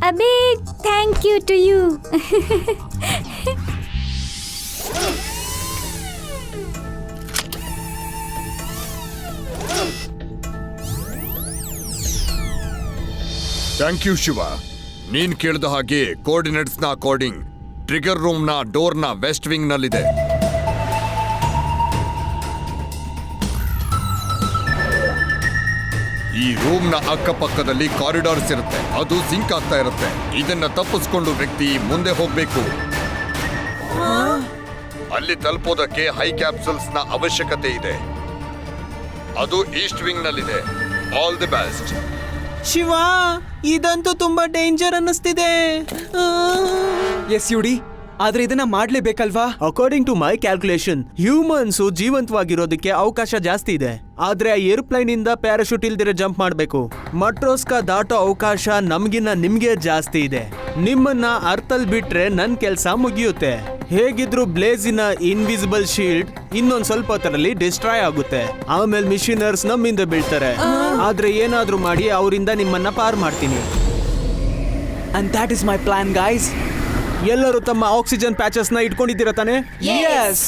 A big thank you to you. Thank you Shiva. ನೀನ್ ಕೇಳಿದ ಹಾಗೆ ಕೋಆರ್ಡಿನೇಟ್ಸ್ ನ ಅಕಾರ್ಡಿಂಗ್ ಟ್ರಿಗರ್ ರೂಮ್ ನ ಡೋರ್ ನ ವೆಸ್ಟ್ ವಿಂಗ್ ನಲ್ಲಿದೆ. ಈ ರೂಮ್ ನ ಅಕ್ಕಪಕ್ಕದಲ್ಲಿ ಕಾರಿಡಾರ್ಸ್ ಇರುತ್ತೆ, ಅದು ಸಿಂಕ್ ಆಗ್ತಾ ಇರುತ್ತೆ. ಇದನ್ನ ತಪ್ಪಿಸ್ಕೊಂಡು ವ್ಯಕ್ತಿ ಮುಂದೆ ಹೋಗ್ಬೇಕು. ಅಲ್ಲಿ ತಲುಪೋದಕ್ಕೆ ಹೈ ಕ್ಯಾಪ್ಸುಲ್ಸ್ ನ ಅವಶ್ಯಕತೆ ಇದೆ. ಅದು ಈಸ್ಟ್ ವಿಂಗ್ ನಲ್ಲಿದೆ. All the best. ಶಿವ, ಇದಂತೂ ತುಂಬಾ ಡೇಂಜರ್ ಅನ್ನಿಸ್ತಿದೆ. ಎಸ್ ಯುಡಿ, ಆದ್ರೆ ಇದನ್ನ ಮಾಡ್ಲೇಬೇಕಲ್ವಾ? According to my calculation humans ಜೀವಂತವಾಗಿರೋದಕ್ಕೆ ಅವಕಾಶ ಜಾಸ್ತಿ ಇದೆ. ಆದ್ರೆ ಆ ಏರೋಪ್ಲೈನ್ ಇಂದ ಪ್ಯಾರಾಶೂಟ್ ಇಲ್ದಿರ ಜಂಪ್ ಮಾಡ್ಬೇಕು. ಮಟ್ರೋಸ್ಕಾ ದಾಟೋ ಅವಕಾಶ ನಮ್ಗಿನ್ನ ನಿಮ್ಗೆ ಜಾಸ್ತಿ ಇದೆ. ನಿಮ್ಮನ್ನ ಅರ್ಥಲ್ ಬಿಟ್ರೆ ನನ್ ಕೆಲ್ಸ ಮುಗಿಯುತ್ತೆ. ಹೇಗಿದ್ರು ಬ್ಲೇಜಿನ ಇನ್ವಿಸಿಬಲ್ ಶೀಲ್ಡ್ ಇನ್ನೊಂದ್ ಸ್ವಲ್ಪ ಹೊತ್ತರಲ್ಲಿ ಡಿಸ್ಟ್ರಾಯ್ ಆಗುತ್ತೆ. ಆಮೇಲೆ ಮಿಷಿನರ್ಸ್ ನಮ್ಮಿಂದ ಬೀಳ್ತಾರೆ. ಆದ್ರೆ ಏನಾದ್ರೂ ಮಾಡಿ ಅವರಿಂದ ನಿಮ್ಮನ್ನ ಪಾರ್ ಮಾಡ್ತೀನಿ. And that is my plan, guys. ಎಲ್ಲರೂ ತಮ್ಮ ಆಕ್ಸಿಜನ್ ಪ್ಯಾಚಸ್ ನ ಇಟ್ಕೊಂಡಿದ್ದೀರಾ ತಾನೆ? Yes.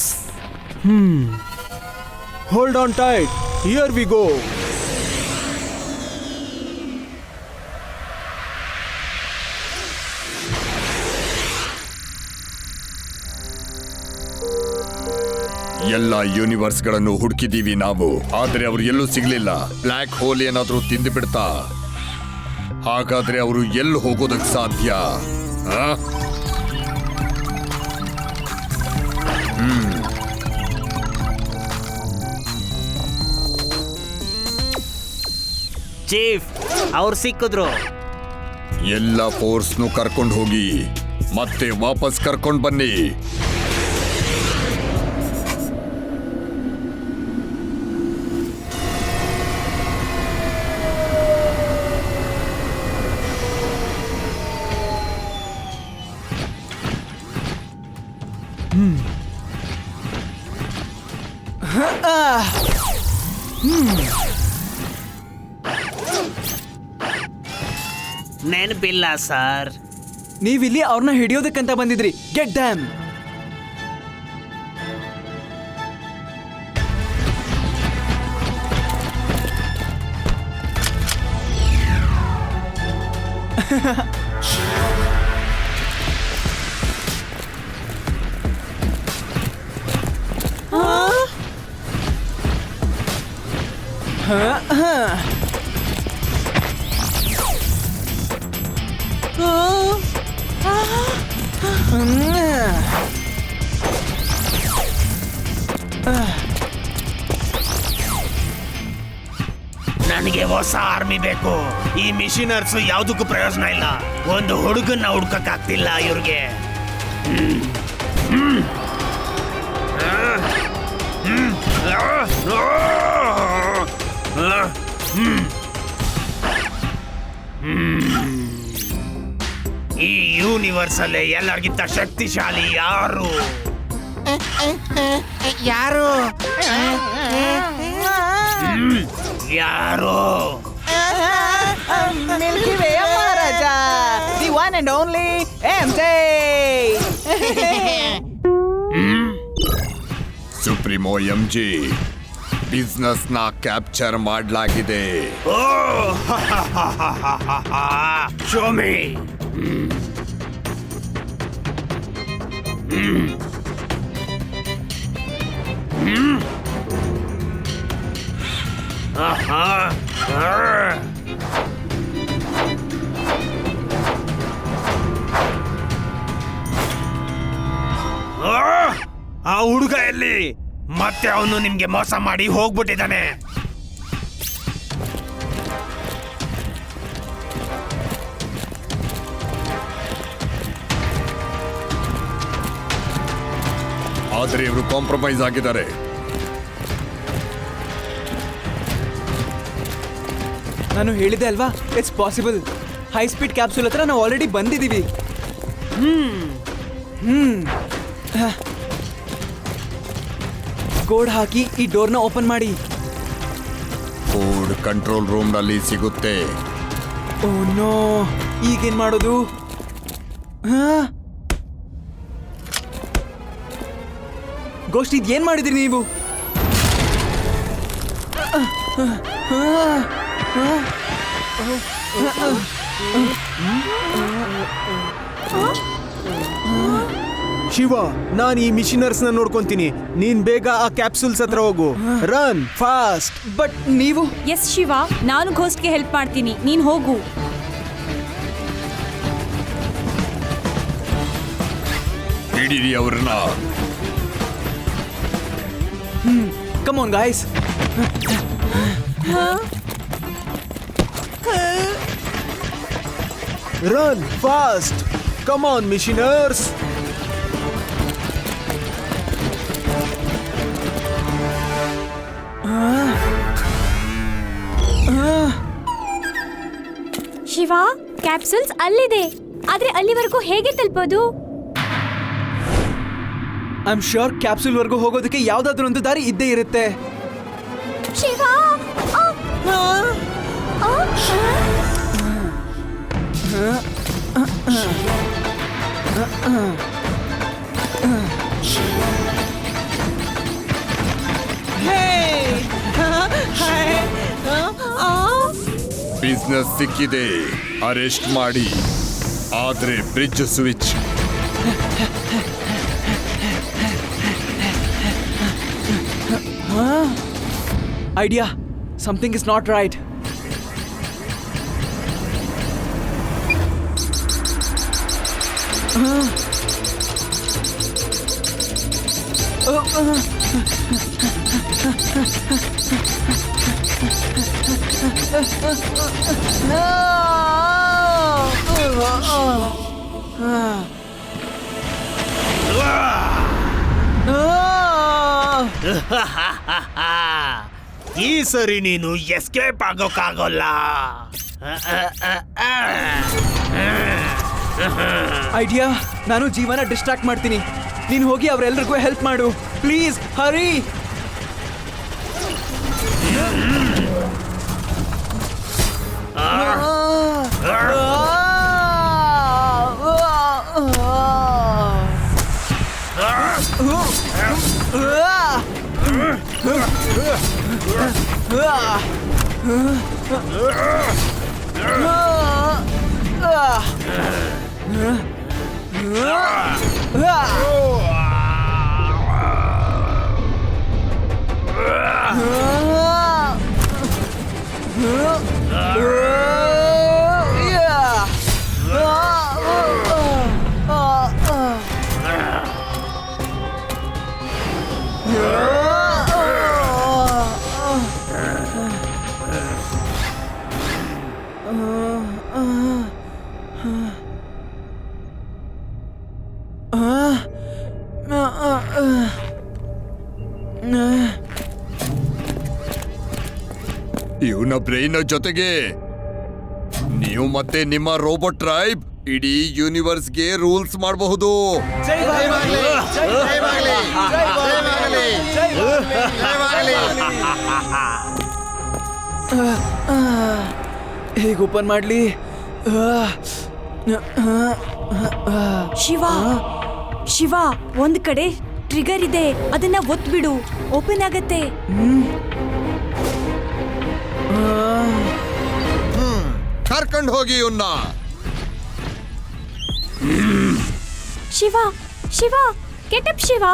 Hold on tight. Here we go. ಎಲ್ಲ ಯೂನಿವರ್ಸ್ ಗಳನ್ನು ಹುಡುಕಿದೀವಿ ನಾವು, ಆದ್ರೆ ಅವ್ರು ಎಲ್ಲೂ ಸಿಗ್ಲಿಲ್ಲ. ಬ್ಲ್ಯಾಕ್ ಹೋಲ್ ಏನಾದ್ರೂ ತಿಂದು ಬಿಡ್ತಾ? ಹಾಗಾದ್ರೆ ಅವರು ಎಲ್ಲಿ ಹೋಗೋದಕ್ಕೆ ಸಾಧ್ಯ? ಚೀಫ್ ಅವ್ರು ಸಿಕ್ಕಿದ್ರು. ಎಲ್ಲ ಫೋರ್ಸ್ನು ಕರ್ಕೊಂಡು ಹೋಗಿ ಮತ್ತೆ ವಾಪಸ್ ಕರ್ಕೊಂಡು ಬನ್ನಿ. ನೆನಪಿಲ್ಲ ಸರ್. ನೀವಿಲ್ಲಿ ಅವ್ರನ್ನ ಹಿಡಿಯೋದಕ್ಕಂತ ಬಂದಿದ್ರಿ. Get damn. ನನಗೆ ಹೊಸ ಆರ್ಮಿ ಬೇಕು. ಈ ಮಿಷಿನರ್ಸ್ ಯಾವ್ದಕ್ಕೂ ಪ್ರಯೋಜನ ಇಲ್ಲ. ಒಂದು ಹುಡುಗನ್ನ ಹುಡ್ಕಕ್ ಆಗ್ತಿಲ್ಲ ಇವ್ರಿಗೆ. ಈ ಯೂನಿವರ್ಸ್ ಅಲ್ಲೇ ಎಲ್ಲರಿಗಿಂತ ಶಕ್ತಿಶಾಲಿ ಯಾರು? ಯಾರು? ಯಾರು? Milky way Maharaja, the one and only MJ. Supremo MJ, business ನ ಕ್ಯಾಪ್ಚರ್ ಮಾಡಲಾಗಿದೆ. ಓ ಶೋ ಮೀ. ಆ ಹುಡುಗ ಎಲ್ಲಿ? ಮತ್ತೆ ಅವನು ನಿಮ್ಗೆ ಮೋಸ ಮಾಡಿ ಹೋಗ್ಬಿಟ್ಟಿದ್ದಾನೆ. ಆದ್ರೆ ಇವರು ಕಾಂಪ್ರಮೈಸ್ ಆಗಿದ್ದಾರೆ. ನಾನು ಹೇಳಿದೆ ಅಲ್ವಾ, it's possible. High speed capsule ಹತ್ರ ನಾವು ಆಲ್ರೆಡಿ ಬಂದಿದ್ದೀವಿ. ಕೋಡ್ ಹಾಕಿ ಈ ಡೋರ್ನ ಓಪನ್ ಮಾಡಿ. ಕೋಡ್ ಕಂಟ್ರೋಲ್ ರೂಮ್ ನಲ್ಲಿ ಸಿಗುತ್ತೆ. ಓ ನೋ, ಈಗೇನ್ ಮಾಡೋದು? ಗೋಸ್ಟ್, ಇದೇನ್ ಮಾಡಿದ್ರಿ ನೀವು? ಶಿವ, ನಾನು ಈ ಮಿಷಿನರ್ಸ್ ನ ನೋಡ್ಕೊಂತೀನಿ. ನೀನ್ ಬೇಗ ಆ ಕ್ಯಾಪ್ಸೂಲ್ಸ್ ಹತ್ರ ಹೋಗು. Run fast. ಬಟ್ ನೀವು? ಎಸ್ ಶಿವ, ನಾನು ಘೋಸ್ಟ್ಗೆ ಹೆಲ್ಪ್ ಮಾಡ್ತೀನಿ, ನೀನ್ ಹೋಗು. ಹಿಡೀರಿ ಅವ್ರನ್ನ. Come on guys. Run fast. Come on machiners. Shiva, capsules ಅಲ್ಲಿದೆ, ಆದ್ರೆ ಅಲ್ಲಿವರೆಗೂ ಹೇಗೆ ತಲುಪೋದು? ಐ ಆಮ್ ಶ್ಯೂರ್ ಕ್ಯಾಪ್ಸೂಲ್ ವರ್ಗೂ ಹೋಗೋದಕ್ಕೆ ಯಾವ್ದಾದ್ರು ಒಂದು ದಾರಿ ಇದ್ದೇ ಇರುತ್ತೆ. ಶಿವ, ಆ! ಆ! ಬಿಸ್ನೆಸ್ ಸಿಕ್ಕಿದೆ, ಅರೆಸ್ಟ್ ಮಾಡಿ. ಆದ್ರೆ bridge switch idea, something is not right. ಈ ಸರಿ ನೀನು ಎಸ್ಕೇಪ್ ಆಗೋಕ್ಕಾಗೋಲ್ಲ. ಐಡಿಯಾ, ನಾನು ಜೀವನ ಡಿಸ್ಟ್ರಾಕ್ಟ್ ಮಾಡ್ತೀನಿ. ನೀನು ಹೋಗಿ ಅವರೆಲ್ಲರಿಗೂ ಹೆಲ್ಪ್ ಮಾಡು ಪ್ಲೀಸ್. ಹರಿ. ಇವನ ಬ್ರೈನ್ ಜೊತೆಗೆ ನೀವು ಮತ್ತೆ ನಿಮ್ಮ ರೋಬೋಟ್ ಟ್ರೈಬ್ ಇಡೀ ಯೂನಿವರ್ಸ್ಗೆ ರೂಲ್ಸ್ ಮಾಡಬಹುದು. ಹೇಗೆ ಓಪನ್ ಮಾಡ್ಲಿ? ಶಿವ, ಶಿವ, ಒಂದ್ ಕಡೆ ಟ್ರಿಗರ್ ಇದೆ, ಅದನ್ನ ಒತ್ಬಿಡು, ಓಪನ್ ಆಗತ್ತೆ. ಕರ್ಕೊಂಡು ಹೋಗಿ ಇವನ್ನ. ಶಿವ, ಶಿವ, ಗೆಟಪ್ ಶಿವ,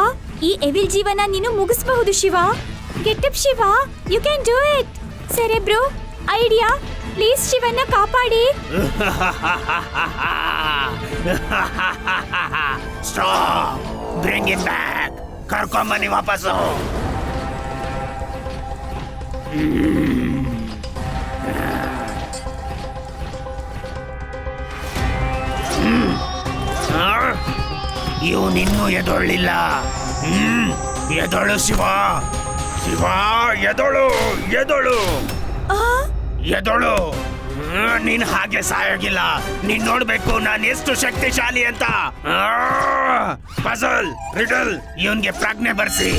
ಈ ಎವಿಲ್ ಜೀವನ ನೀನು ಮುಗಿಸಬಹುದು Shiva. Get up Shiva, you can do it. Cerebro, idea, please ಶಿವನ್ನ ಕಾಪಾಡಿ. Stop, bring it back. ಕರ್ಕೊಂಬನ್ನಿ ವಾಪಸ್ಸು. ಇವನಿನ್ನೂ ಎದೊಳ್ಳಿಲ್ಲ. ಎದೊಳು ಶಿವ, ಶಿವ, ಎದೊಳು, ಎದೊಳು, ಎದೊಳು. ನೀನ್ ಹಾಗೆ ಸಾಯೋಗಿಲ್ಲ. ನೀನ್ ನೋಡ್ಬೇಕು ನಾನು ಎಷ್ಟು ಶಕ್ತಿಶಾಲಿ ಅಂತ. ಪಜಲ್, ರಿಡಲ್, ಇವನ್ಗೆ ಪ್ರಜ್ಞೆ ಬರ್ಸಿ.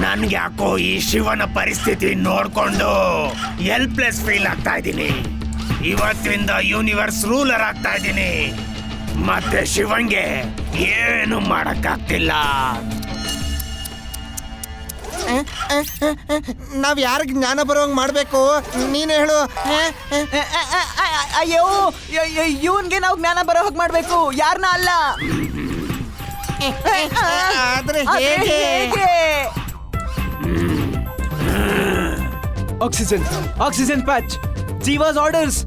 ನನ್ಗೆ ಯಾಕೋ ಈ ಶಿವನ ಪರಿಸ್ಥಿತಿ ನೋಡ್ಕೊಂಡು ಹೆಲ್ಪ್ಲೆಸ್ ಫೀಲ್ ಆಗ್ತಾ ಇದ್ದೀನಿ. ಇವತ್ತಿಂದ ಯೂನಿವರ್ಸ್ ರೂಲರ್ ಆಗ್ತಾ ಇದ್ದೀನಿ. ಮತ್ತೆ ಶಿವಂಗೆ ಏನು ಮಾಡಕ್ಕಾಗ್ತಿಲ್ಲ. ನಾವ್ ಯಾರಿಗೆ ಜ್ಞಾನ ಬರೋಂಗ್ ಮಾಡ್ಬೇಕು, ನೀನ್ ಹೇಳು. ಅಯ್ಯೋ, ಇವನ್ಗೆ ನಾವು ಜ್ಞಾನ ಬರೋ ಹಾಗೆ ಮಾಡ್ಬೇಕು, ಯಾರನ್ನ ಅಲ್ಲ. ಆದ್ರೆ ಹೇಗೆ? Oxygen, oxygen patch, Jeeva's orders.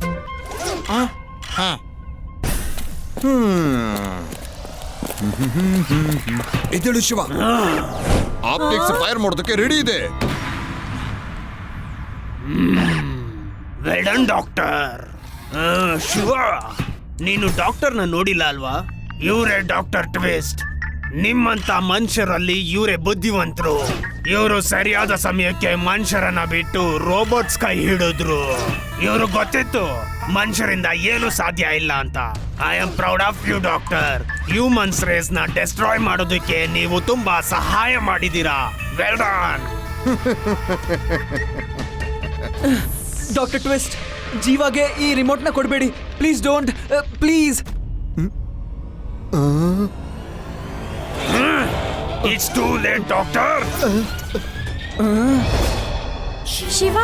ಎದ್ದೇಳು ಶಿವ, ಆಪ್ಟಿಕ್ಸ್ ಫೈರ್ ಮಾಡೋದಕ್ಕೆ ರೆಡಿ ಇದೆ. Well done doctor. ಶಿವ, ನೀನು ಡಾಕ್ಟರ್ನ ನೋಡಿಲ್ಲ ಅಲ್ವಾ? ಇವರೇ ಡಾಕ್ಟರ್ ಟ್ವಿಸ್ಟ್. ನಿಮ್ಮಂತ ಮನುಷ್ಯರಲ್ಲಿ ಇವರೇ ಬುದ್ಧಿವಂತರು. ಇವರು ಸರಿಯಾದ ಸಮಯಕ್ಕೆ ಮನುಷ್ಯರನ್ನ ಬಿಟ್ಟು ರೋಬೋಟ್ಸ್ ಕೈ ಹಿಡಿದ್ರು. ಇವರು ಗೊತ್ತಿತ್ತು ಮನುಷ್ಯರಿಂದ ಏನು ಸಾಧ್ಯ ಇಲ್ಲ ಅಂತ. I am proud of you doctor. Humans race ನ ಡೆಸ್ಟ್ರಾಯ್ ಮಾಡೋದಕ್ಕೆ ನೀವು ತುಂಬಾ ಸಹಾಯ ಮಾಡಿದೀರಾ. Well done. ಡಾಕ್ಟರ್ ಟ್ವಿಸ್ಟ್, ಜೀವಾಗೆ ಈ ರಿಮೋಟ್ನ ಕೊಡಬೇಡಿ. Please don't, please. It's too late doctor. Shiva,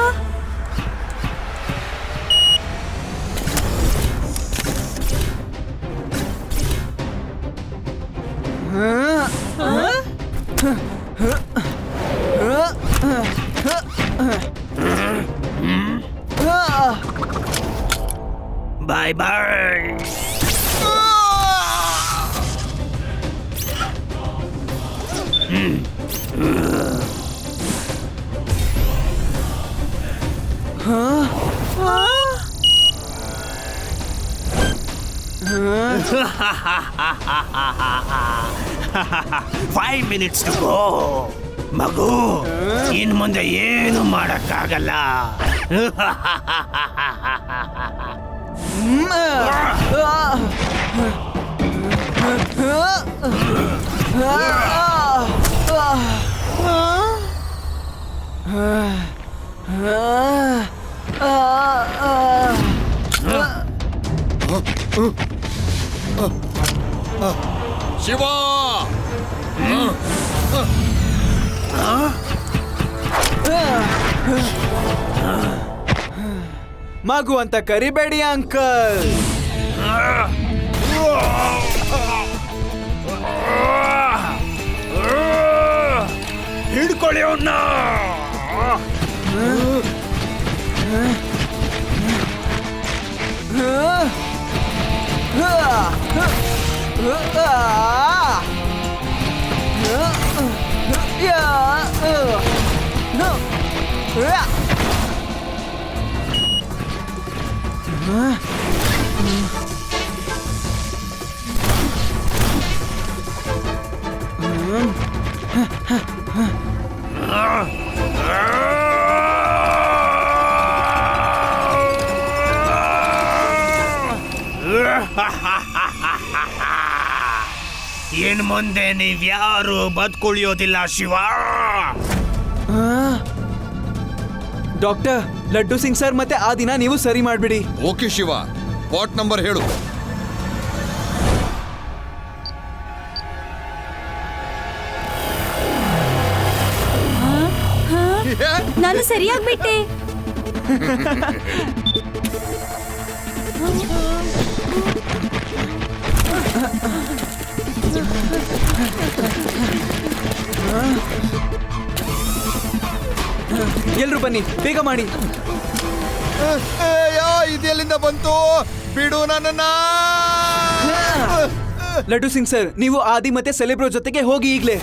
bye bye. Five minutes to go. ಮಗು, ಇನ್ ಮುಂದೆ ಏನು ಮಾಡಕ್ಕಾಗಲ್ಲ. ಶಿವ, ಮಗು ಅಂತ ಕರಿಬೇಡಿ ಅಂಕಲ್. ಹಿಡ್ಕೊಳ್ಳಿ ಅವನ್ನ. ಇನ್ ಮುಂದೆ ನೀವ್ಯಾರು ಬದುಕುಳಿಯೋದಿಲ್ಲ ಶಿವ. ಡಾಕ್ಟರ್, ಲಡ್ಡು ಸಿಂಗ್ ಸರ್ ಮತ್ತೆ ಆ ದಿನ ನೀವು ಸರಿ ಮಾಡ್ಬಿಡಿ. ಓಕೆ ಶಿವ, ಪಾಟ್ ನಂಬರ್ ಹೇಳು. ನಾನು ಸರಿಯಾಗ್ಬಿಟ್ಟೆ. ಎಲ್ರು ಬನ್ನಿ, ಬೇಗ ಮಾಡಿ. ಇದೆಲ್ಲಿಂದ ಬಂತು? ಬಿಡು ನನ್ನನ್ನ. ಲಡ್ಡು ಸಿಂಗ್ ಸರ್, ನೀವು ಆದಿ ಮತ್ತೆ ಸೆಲೆಬ್ರೋ ಜೊತೆಗೆ ಹೋಗಿ ಈಗ್ಲೇ.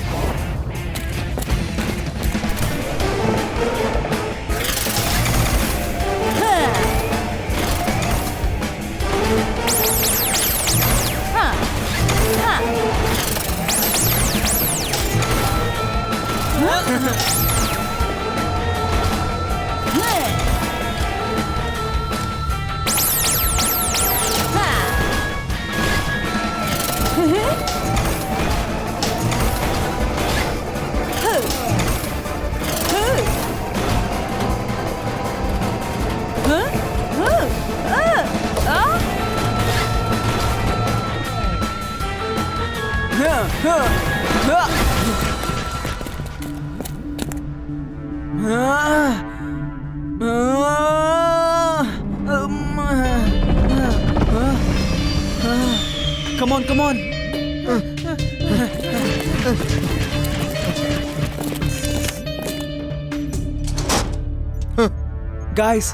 Come on, come on. Guys,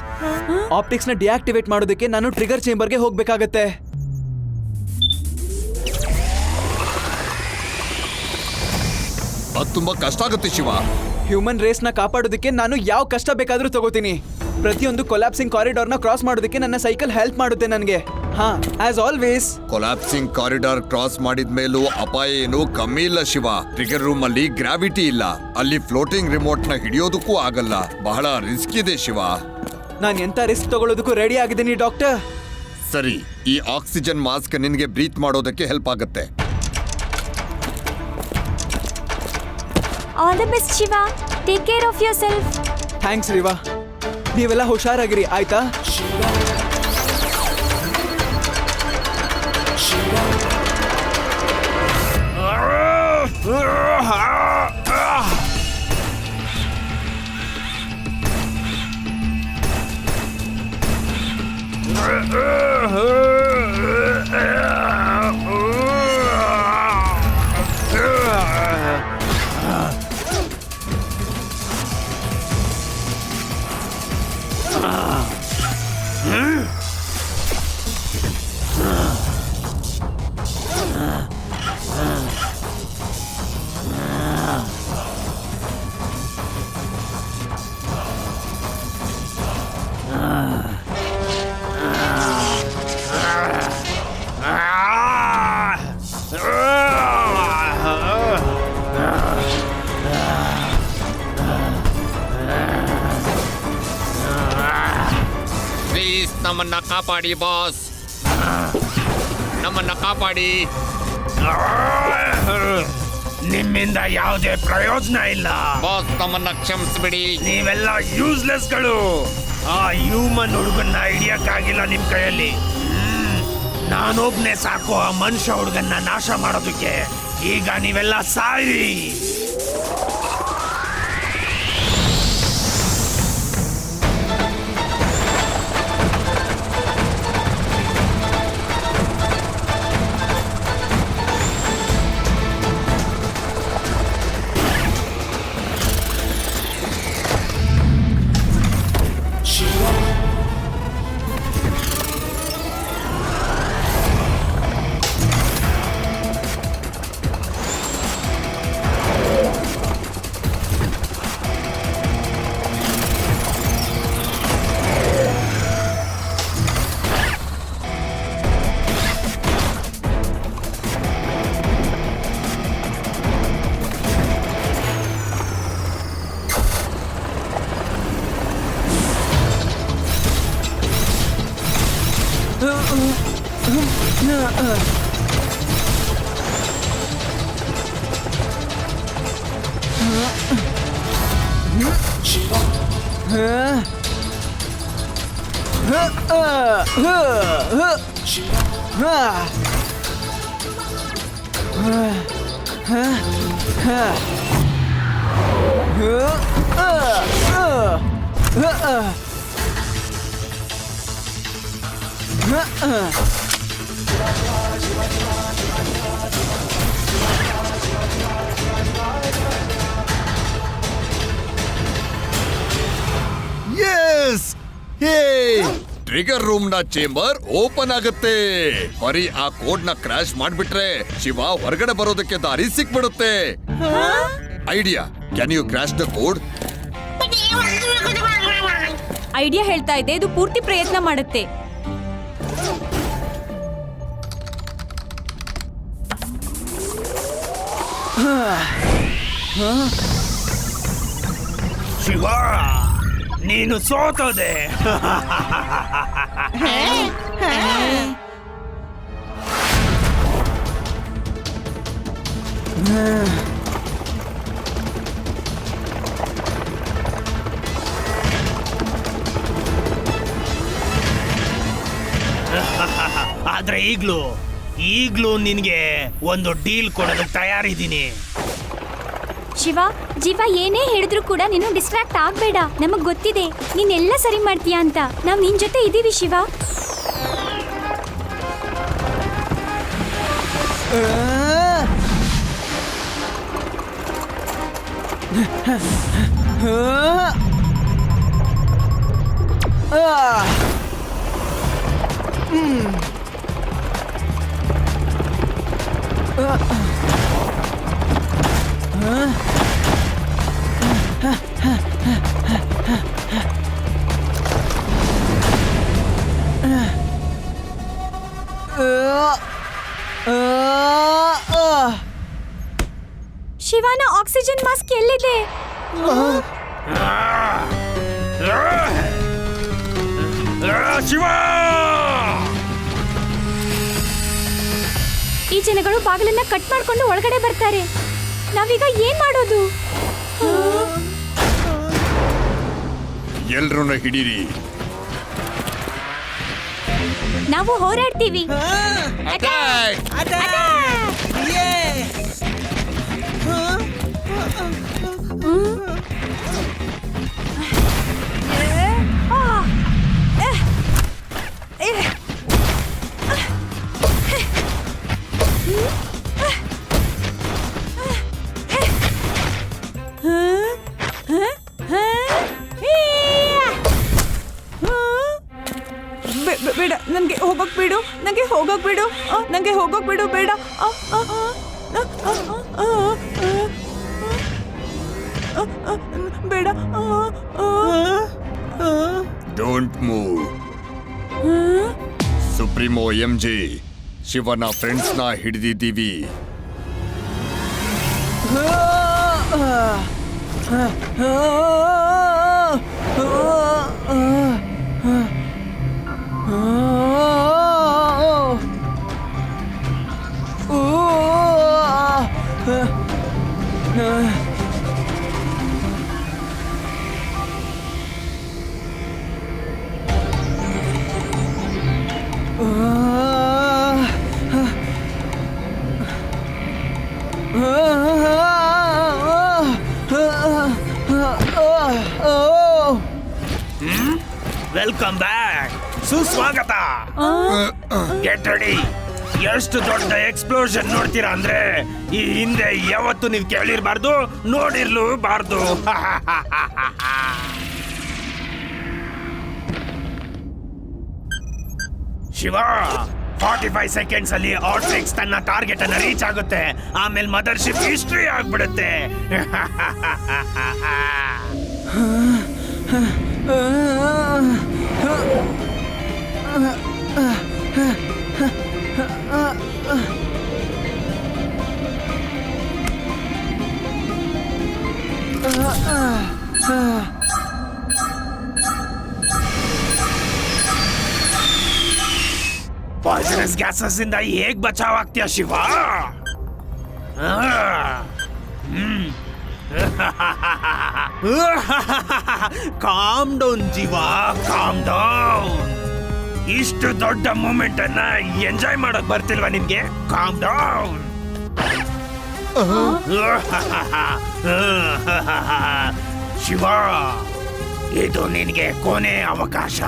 optics ನ ಡಿಆಕ್ಟಿವೇಟ್ ಮಾಡೋದಕ್ಕೆ ನಾನು ಟ್ರಿಗರ್ ಚೇಂಬರ್ಗೆ ಹೋಗ್ಬೇಕಾಗತ್ತೆ. ಅದು ತುಂಬಾ ಕಷ್ಟ ಆಗುತ್ತೆ ಶಿವ. ಹ್ಯೂಮನ್ ರೇಸ್ ನ ಕಾಪಾಡೋದಕ್ಕೆ ನಾನು ಯಾವ ಕಷ್ಟ ಬೇಕಾದ್ರೂ ತಗೋತೀನಿ. ಪ್ರತಿಯೊಂದು ಕೊಲ್ಯಾಪ್ಸಿಂಗ್ ಕಾರಿಡಾರ್ ನ ಕ್ರಾಸ್ ಮಾಡೋದಕ್ಕೆ ನನ್ನ ಸೈಕಲ್ ಹೆಲ್ಪ್ ಮಾಡುತ್ತೆ ನನಗೆ. ಹಾ ಆಸ್ ಆಲ್ವೇಸ್. ಕೊಲಾಪ್ಸಿಂಗ್ ಕಾರಿಡಾರ್ ಕ್ರಾಸ್ ಮಾಡಿದ ಮೇಲೂ ಅಪಾಯ ಏನು ಕಮ್ಮಿ ಇಲ್ಲ ಶಿವ. ಟ್ರಿಗರ್ ರೂಮ್ ಅಲ್ಲಿ ಗ್ರಾವಿಟಿ ಇಲ್ಲ, ಅಲ್ಲಿ ಫ್ಲೋಟಿಂಗ್ ರಿಮೋಟ್ ನ ಹಿಡಿಯೋದಕ್ಕೂ ಆಗಲ್ಲ. ಬಹಳ ರಿಸ್ಕ್ ಇದೆ ಶಿವ. ನಾನು ಎಂತ ರಿಸ್ಕ್ ತಗೊಳ್ಳೋದಕ್ಕೂ ರೆಡಿ ಆಗಿದ್ದೀನಿ ಡಾಕ್ಟರ್. ಸರಿ, ಈ ಆಕ್ಸಿಜನ್ ಮಾಸ್ಕ್ ನಿನಗೆ ಬ್ರೀತ್ ಮಾಡೋದಕ್ಕೆ ಹೆಲ್ಪ್ ಆಗುತ್ತೆ. All the best Shiva. Take care of yourself. Thanks Riva. ನೀವೆಲ್ಲ ಹುಷಾರಾಗಿರಿ ಆಯ್ತಾ? ಪ್ಲೀಸ್ ನಮ್ಮನ್ನ ಕಾಪಾಡಿ ಬಾಸ್, ನಮ್ಮನ್ನ ಕಾಪಾಡಿ. ನಿಮ್ಮಿಂದ ಯಾವುದೇ ಪ್ರಯೋಜನ ಇಲ್ಲ ಬಾಸ್, ನಮ್ಮನ್ನ ಕ್ಷಮಿಸ್ಬಿಡಿ. ನೀವೆಲ್ಲ ಯೂಸ್ಲೆಸ್ಗಳು. ಆ ಹ್ಯೂಮನ್ ಹುಡುಗನ್ನ ಹಿಡಿಯಕ್ಕಾಗಿಲ್ಲ ನಿಮ್ ಕೈಯಲ್ಲಿ. ನಾನೊಬ್ನೇ ಸಾಕು ಆ ಮನುಷ್ಯ ಹುಡುಗನ್ನ ನಾಶ ಮಾಡೋದಕ್ಕೆ. ಈಗ ನೀವೆಲ್ಲ ಸಾಯಿ. ಯೆಸ್! ಹೇ! ಟ್ರಿಗರ್ ರೂಮ್ ನ ಚೇಂಬರ್ ಓಪನ್ ಆಗುತ್ತೆ. ಬರೀ ಆ ಕೋಡ್ ನ ಕ್ರಾಶ್ ಮಾಡ್ಬಿಟ್ರೆ ಶಿವ ಹೊರಗಡೆ ಬರೋದಕ್ಕೆ ದಾರಿ ಸಿಕ್ಬಿಡುತ್ತೆ. Idea, can you crash the code? Idea ಹೇಳ್ತಾ ಇದೆ, ಇದು ಪೂರ್ತಿ ಪ್ರಯತ್ನ ಮಾಡುತ್ತೆ. ಶಿವ, ನೀನು ಸೋತೋದೆ. ಆದ್ರೆ ಈಗ್ಲೂ ನಿನ್ಗೆ ಒಂದು ಡೀಲ್ ಕೊಡೋದಕ್ಕೆ ತಯಾರಿದ್ದೀನಿ. ಶಿವ, ಜೀವ ಏನೇ ಹೇಳಿದ್ರು ಕೂಡ ನೀನು ಡಿಸ್ಟ್ರಾಕ್ಟ್ ಆಗ್ಬೇಡ. ನಮಗ್ ಗೊತ್ತಿದೆ ನೀನೆಲ್ಲ ಸರಿ ಮಾಡ್ತೀಯಾ ಅಂತ. ನಾವ್ ನಿನ್ ಜೊತೆ ಇದೀವಿ ಶಿವ. ಶಿವನ ಆಕ್ಸಿಜನ್ ಮಾಸ್ಕ್ ಎಲ್ಲಿದೆ? ಶಿವ! ಈ ಜನಗಳು ಬಾಗಿಲನ್ನ ಕಟ್ ಮಾಡ್ಕೊಂಡು ಒಳಗಡೆ ಬರ್ತಾರೆ. ನಾವೀಗ ಏನ್ ಮಾಡೋದು? ಎಲ್ರನ್ನ ಹಿಡೀರಿ. ನಾವು ಹೋರಾಡ್ತೀವಿ. ಬೇಡ, ನನಗೆ ಹೋಗಕ್ ಬಿಡು, ನನಗೆ ಹೋಗಕ್ ಬಿಡು, ನನಗೆ ಹೋಗಕ್ ಬಿಡು, ಬೇಡ. ಬೇಡ. Don't move. ಸುಪ್ರೀಮೋ ಎಂಜೆ, ಶಿವನ ಫ್ರೆಂಡ್ಸ್ನ ಹಿಡಿದಿದ್ದೀವಿ. Welcome back. ಸುಸ್ವಾಗತ. Get ready. ಎಷ್ಟು ದೊಡ್ಡ ಎಕ್ಸ್ಪ್ಲೋಷನ್ ನೋಡ್ತೀರಾ ಅಂದ್ರೆ ಈ ಹಿಂದೆ ಯಾವತ್ತು ನೀವು ಕೇಳಿರ್ಬಾರ್ದು, ನೋಡಿರ್ಲೂಬಾರ್ದು. ಶಿವ, 45 ಸೆಕೆಂಡ್ಸ್ ಅಲ್ಲಿ ಆಟ್ರಿಕ್ಸ್ ತನ್ನ ಟಾರ್ಗೆಟ್ ಅನ್ನ ರೀಚ್ ಆಗುತ್ತೆ. ಆಮೇಲೆ ಮದರ್ಶಿಪ್ ಹಿಸ್ಟ್ರಿ ಆಗ್ಬಿಡುತ್ತೆ. ಪಾಯ್ಸನಸ್ ಗ್ಯಾಸಸ್ ಇಂದ ಹೇಗ್ ಬಚಾವ್ ಆಗ್ತೀಯ ಶಿವ? ಕಾಮ್ ಡೌನ್ ಜೀವ, ಕಾಮ್ ಡೌನ್. ಇಷ್ಟು ದೊಡ್ಡ ಮೂಮೆಂಟ್ ಅನ್ನ ಎಂಜಾಯ್ ಮಾಡಕ್ ಬರ್ತಿಲ್ವಾ ನಿನ್ಗೆ? Calm down. ಶಿವ, ಇದು ನಿನ್ಗೆ ಕೊನೆ ಅವಕಾಶ.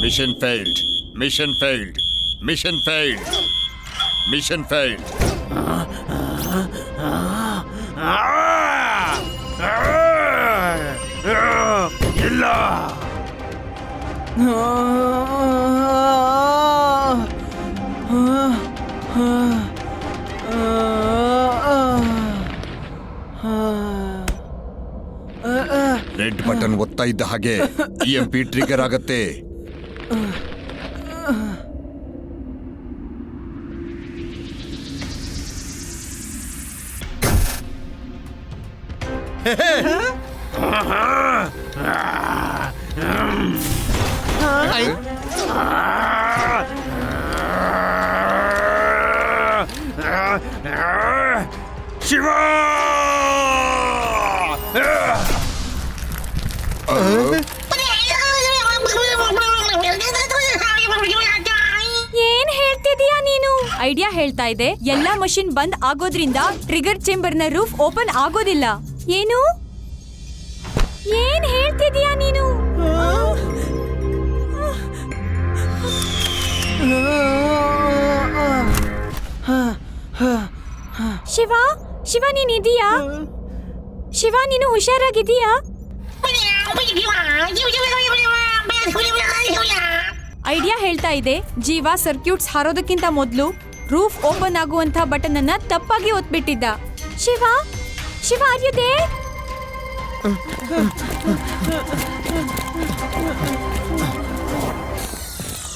Mission failed, mission failed, mission failed, mission failed. ಇಲ್ಲ. ರೆಡ್ ಬಟನ್ ಒತ್ತಾ ಇದ್ದ ಹಾಗೆ EMP ಟ್ರಿಗರ್ ಆಗತ್ತೆ. ಶಿವ! ಏನ್ ಹೇಳ್ತಿದೀಯಾ ನೀನು? ಐಡಿಯಾ ಹೇಳ್ತಾ ಇದೆ ಎಲ್ಲಾ ಮಷಿನ್ ಬಂದ್ ಆಗೋದ್ರಿಂದ ಟ್ರಿಗರ್ ಚೇಂಬರ್ ನ ರೂಫ್ ಓಪನ್ ಆಗೋದಿಲ್ಲ. ಏನು? ಏನ್ ಹೇಳ್ತಿದೀಯಾ ನೀನು? ಶಿವ, ಶಿವ ನೀನಿದೀಯಾ? ಶಿವ, ನೀನು ಹುಷಾರಾಗಿದೀಯಾ? ಐಡಿಯಾ ಹೇಳ್ತಾ ಇದೆ ಜೀವ ಸರ್ಕ್ಯೂಟ್ಸ್ ಹಾರೋದಕ್ಕಿಂತ ಮೊದಲು ರೂಫ್ ಓಪನ್ ಆಗುವಂತ ಬಟನ್ ಅನ್ನ ತಪ್ಪಾಗಿ ಒತ್ಬಿಟ್ಟಿದ್ದ. Shiva, Shiva, are you there?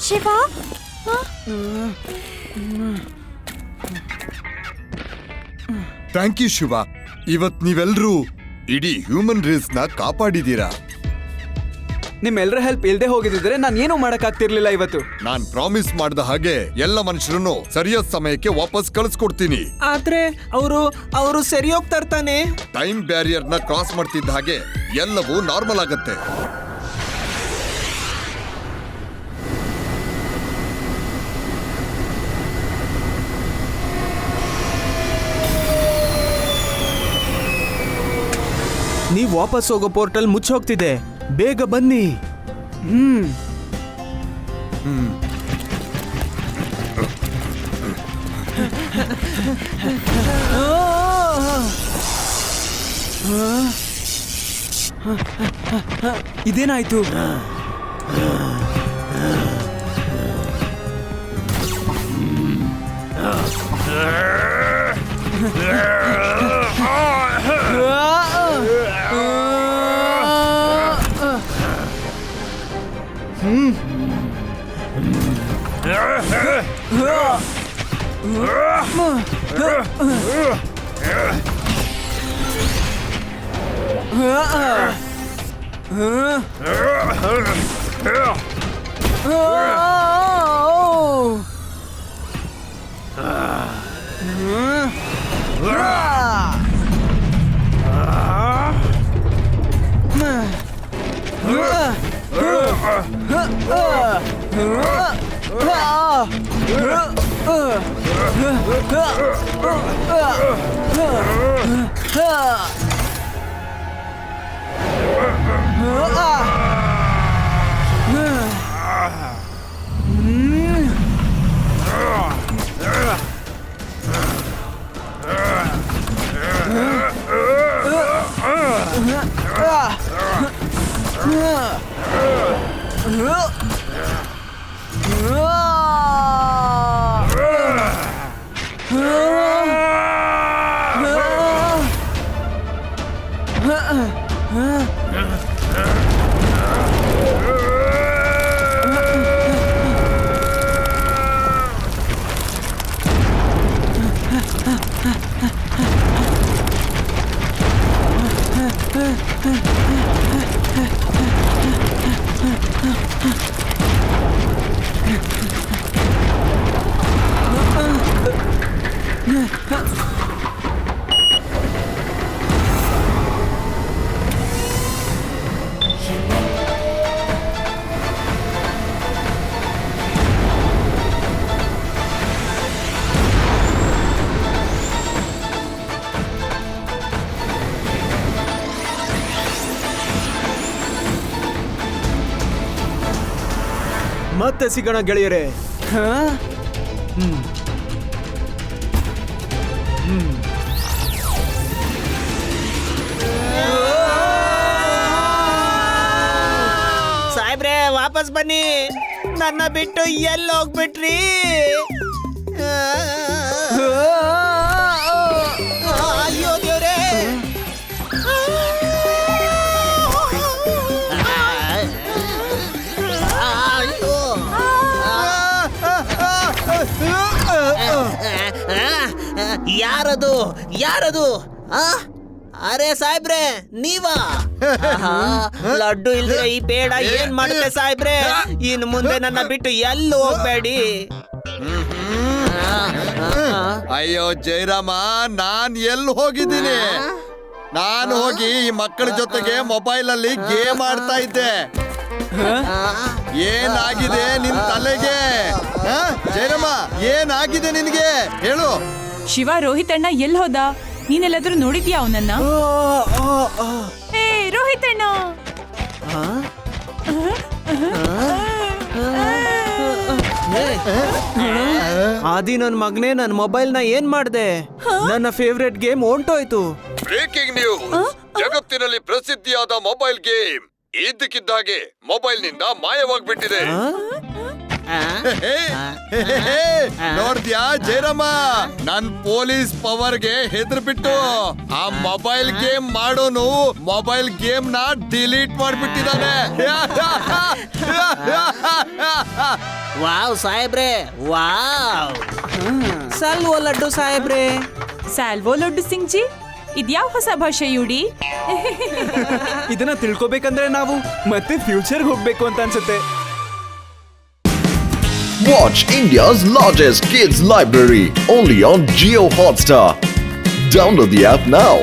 Shiva, thank you Shiva. ಇವತ್ ನೀವೆಲ್ರೂ ಇಡೀ ಹ್ಯೂಮನ್ ರೇಸ್ ನ ಕಾಪಾಡಿದೀರಾ. ನಿಮ್ಮೆಲ್ಲರ ಹೆಲ್ಪ್ ಇಲ್ದೆ ಹೋಗಿದ್ರೆ ನಾನು ಏನೂ ಮಾಡಕ್ಕಾಗ್ತಿರ್ಲಿಲ್ಲ ಇವತ್ತು. ನಾನ್ ಪ್ರಾಮಿಸ್ ಮಾಡ್ದ ಹಾಗೆ ಎಲ್ಲ ಮನುಷ್ಯರನ್ನು ಸರಿಯಾದ ಸಮಯಕ್ಕೆ ವಾಪಸ್ ಕಳಿಸ್ಕೊಡ್ತೀನಿ. ಆದ್ರೆ ಅವರು ಸರಿ ಹೋಗ್ತಾ ಇರ್ತಾನೆ. ಟೈಮ್ ಬ್ಯಾರಿಯರ್ ನ ಕ್ರಾಸ್ ಮಾಡ್ತಿದ್ದ ಹಾಗೆ ಎಲ್ಲವೂ ನಾರ್ಮಲ್ ಆಗತ್ತೆ. ನೀವ್ ವಾಪಸ್ ಹೋಗೋ ಪೋರ್ಟಲ್ ಮುಚ್ಚೋಗ್ತಿದೆ, ಬೇಗ ಬನ್ನಿ. ಇದೇನಾಯ್ತು? ಮತ್ತೆ ಸಿಗೋಣ ಗೆಳೆಯರೇ. ಸಾಹೇಬ್ರೆ ವಾಪಸ್ ಬನ್ನಿ, ನನ್ನ ಬಿಟ್ಟು ಎಲ್ಲಿ ಹೋಗ್ಬಿಟ್ರಿ? ಅಯ್ಯೋ ದೇವ್ರೇ! ಯಾರದು ಯಾರದು? ಅರೆ ಸಾಹೇಬ್ರೆ ನೀವಾ? ಲಡ್ಡು ಇಲ್ದ್ರೆ ಈ ಬೇಡ ಏನ್ ಮಾಡುತ್ತೆ ಸಾಹೇಬ್ರೆ? ಇನ್ನು ಮುಂದೆ ನನ್ನ ಬಿಟ್ಟು ಎಲ್ಲೂ ಹೋಗ್ಬೇಡಿ. ಅಯ್ಯೋ ಜಯರಾಮ, ನಾನ್ ಎಲ್ಲಿ ಹೋಗಿದ್ದೀನಿ? ನಾನು ಹೋಗಿ ಈ ಮಕ್ಕಳ ಜೊತೆಗೆ ಮೊಬೈಲ್ ಅಲ್ಲಿ ಗೇಮ್ ಆಡ್ತಾ ಇದ್ದೆ. ಏನಾಗಿದೆ ನಿನ್ ತಲೆಗೆ? ಜಯರಾಮ, ಏನಾಗಿದೆ ನಿನ್ಗೆ ಹೇಳು. ಶಿವ, ರೋಹಿತ್ ಅಣ್ಣ ಎಲ್ಲಿ ಹೋದ? ನೀನೆಲ್ಲಾದ್ರೂ ನೋಡಿದ್ಯಾ ಅವನನ್ನ? ಏ ರೋಹಿತ್ ಅಣ್ಣ! ಆದಿ ನನ್ ಮಗನೇ, ನನ್ ಮೊಬೈಲ್ ನ ಏನ್ ಮಾಡ್ದೆ? ನನ್ನ ಫೇವ್ರೆಟ್ ಗೇಮ್ ಹೊಂಟೋಯ್ತು. Breaking news! ಜಗತ್ತಿನಲ್ಲಿ ಪ್ರಸಿದ್ಧಿಯಾದ ಮೊಬೈಲ್ ಗೇಮ್ ಇದ್ದಕ್ಕಿದ್ದಾಗೆ ಮೊಬೈಲ್ ನಿಂದ ಮಾಯವಾಗ್ಬಿಟ್ಟಿದೆ. ನೋಡ್ದ್ಯಾ ಜಯರಾಮ, ನನ್ ಪೊಲೀಸ್ ಪವರ್ಗೆ ಹೆದರ್ಬಿಟ್ಟು ಆ ಮೊಬೈಲ್ ಗೇಮ್ ಮಾಡೋನು ಮೊಬೈಲ್ ಗೇಮ್ ನ ಡಿಲೀಟ್ ಮಾಡ್ಬಿಟ್ಟಿದ್ದಾನೆ. ವಾವ್ ಸಾಹೇಬ್ರೆ, ವಾವ್! ಸಲ್ವೋ ಲಡ್ಡು ಸಾಹೇಬ್ರೆ, ಸ್ಯಾಲ್ವೋ ಲಡ್ಡು ಸಿಂಗ್ ಜಿ ಇದ್ಯಾವ ಹೊಸ ಭಾಷೆ ಯುಡಿ? ಇದನ್ನ ತಿಳ್ಕೊಬೇಕಂದ್ರೆ ನಾವು ಮತ್ತೆ ಫ್ಯೂಚರ್ ಹೋಗ್ಬೇಕು ಅಂತ ಅನ್ಸುತ್ತೆ. Watch India's largest kids library only on Jio Hotstar. Download the app now.